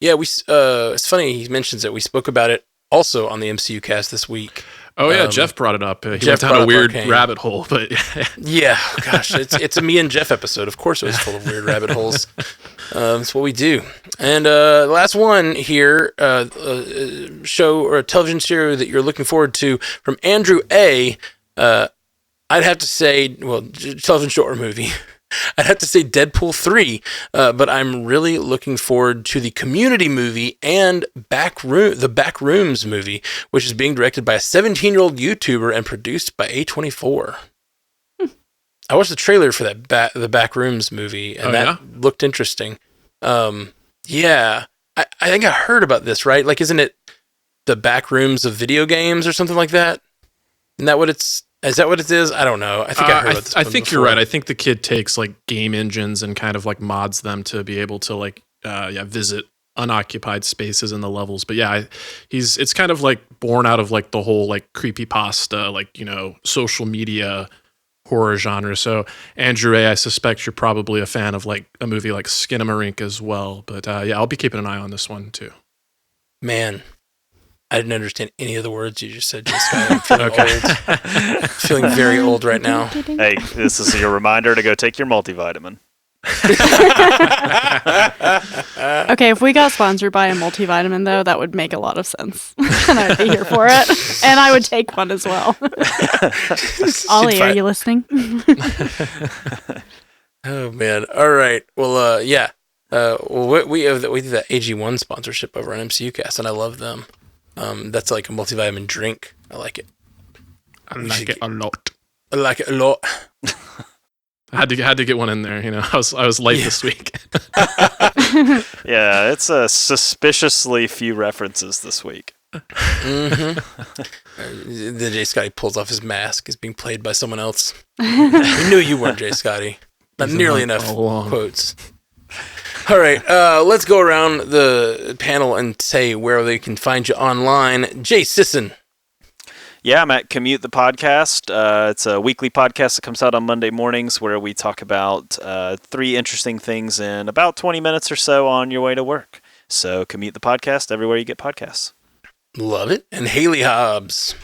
Speaker 1: Yeah, it's funny he mentions it. We spoke about it also on the MCU cast this week.
Speaker 4: Oh yeah, Jeff brought it up. He
Speaker 1: Jeff
Speaker 4: went down a weird
Speaker 1: Arcane.
Speaker 4: rabbit hole, but
Speaker 1: Yeah, gosh, it's a me and Jeff episode. Of course it was full of weird rabbit holes. That's what we do. And last one here, show or a television show that you're looking forward to from Andrew A. I'd have to say, well, television show or movie. I'd have to say Deadpool 3, but I'm really looking forward to the Community movie and the Backrooms movie, which is being directed by a 17-year-old YouTuber and produced by A24. I watched the trailer for that the Backrooms movie, and looked interesting. Yeah, I think I heard about this, right? Like, isn't it the Backrooms of video games or something like that? Isn't that what it's... Is that what it is? I don't know. I think I heard about this.
Speaker 4: I think you're right. I think the kid takes like game engines and kind of like mods them to be able to like visit unoccupied spaces in the levels. But yeah, it's kind of like born out of like the whole like creepypasta, like, you know, social media horror genre. So Andrew A., I suspect you're probably a fan of like a movie like Skinamarink as well. But yeah, I'll be keeping an eye on this one too.
Speaker 1: Man, I didn't understand any of the words you just said, Jessica. I'm feeling old. Feeling very old right now.
Speaker 2: Hey, this is your reminder to go take your multivitamin.
Speaker 3: Okay, if we got sponsored by a multivitamin, though, that would make a lot of sense. And I'd be here for it. And I would take one as well. Ollie, are you listening?
Speaker 1: Oh, man. All right. Well, yeah. We did that AG1 sponsorship over on MCU Cast, and I love them. That's like a multivitamin drink. I like it.
Speaker 4: I like it a lot.
Speaker 1: I like it a lot.
Speaker 4: I had to get one in there. You know, I was late this week.
Speaker 2: Yeah, it's a suspiciously few references this week.
Speaker 1: Mm-hmm. Then Jay Scotty pulls off his mask. He's being played by someone else. We knew you weren't Jay Scotty. Not nearly enough quotes. All right, let's go around the panel and say where they can find you online. Jay Sisson.
Speaker 2: Yeah, I'm at Commute the Podcast. It's a weekly podcast that comes out on Monday mornings where we talk about 3 interesting things in about 20 minutes or so on your way to work. So Commute the Podcast everywhere you get podcasts. Love it.
Speaker 1: And Haley Hobbs.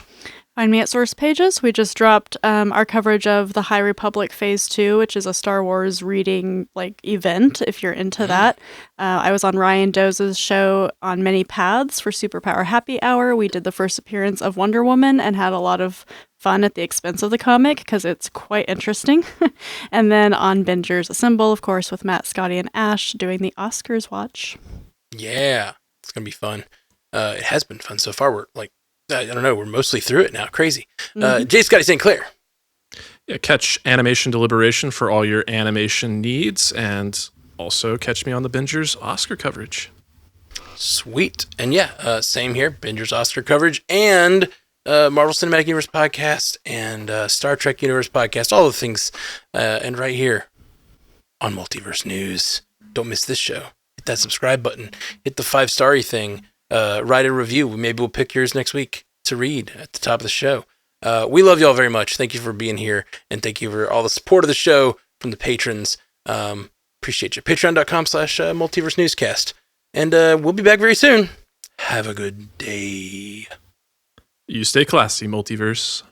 Speaker 3: Find me at Source Pages. We just dropped our coverage of the High Republic Phase 2, which is a Star Wars reading event, if you're into that. I was on Ryan Doze's show on Many Paths for Superpower Happy Hour. We did the first appearance of Wonder Woman and had a lot of fun at the expense of the comic because it's quite interesting. And then on Bingers Assemble, of course, with Matt, Scotty, and Ash doing the Oscars watch.
Speaker 1: Yeah, it's going to be fun. It has been fun so far. We're I don't know. We're mostly through it now. Crazy. J. Scotty St. Clair.
Speaker 4: Yeah, catch Animation Deliberation for all your animation needs, and also catch me on the Bingers Oscar coverage.
Speaker 1: Sweet. And yeah, same here. Bingers Oscar coverage and Marvel Cinematic Universe podcast and Star Trek Universe podcast. All the things. And right here on Multiverse News. Don't miss this show. Hit that subscribe button. Hit the 5-star thing. Write a review. Maybe we'll pick yours next week to read at the top of the show. We love y'all very much. Thank you for being here, and thank you for all the support of the show from the patrons. Appreciate you. Patreon.com/Multiverse Newscast. And we'll be back very soon. Have a good day.
Speaker 4: You stay classy, Multiverse.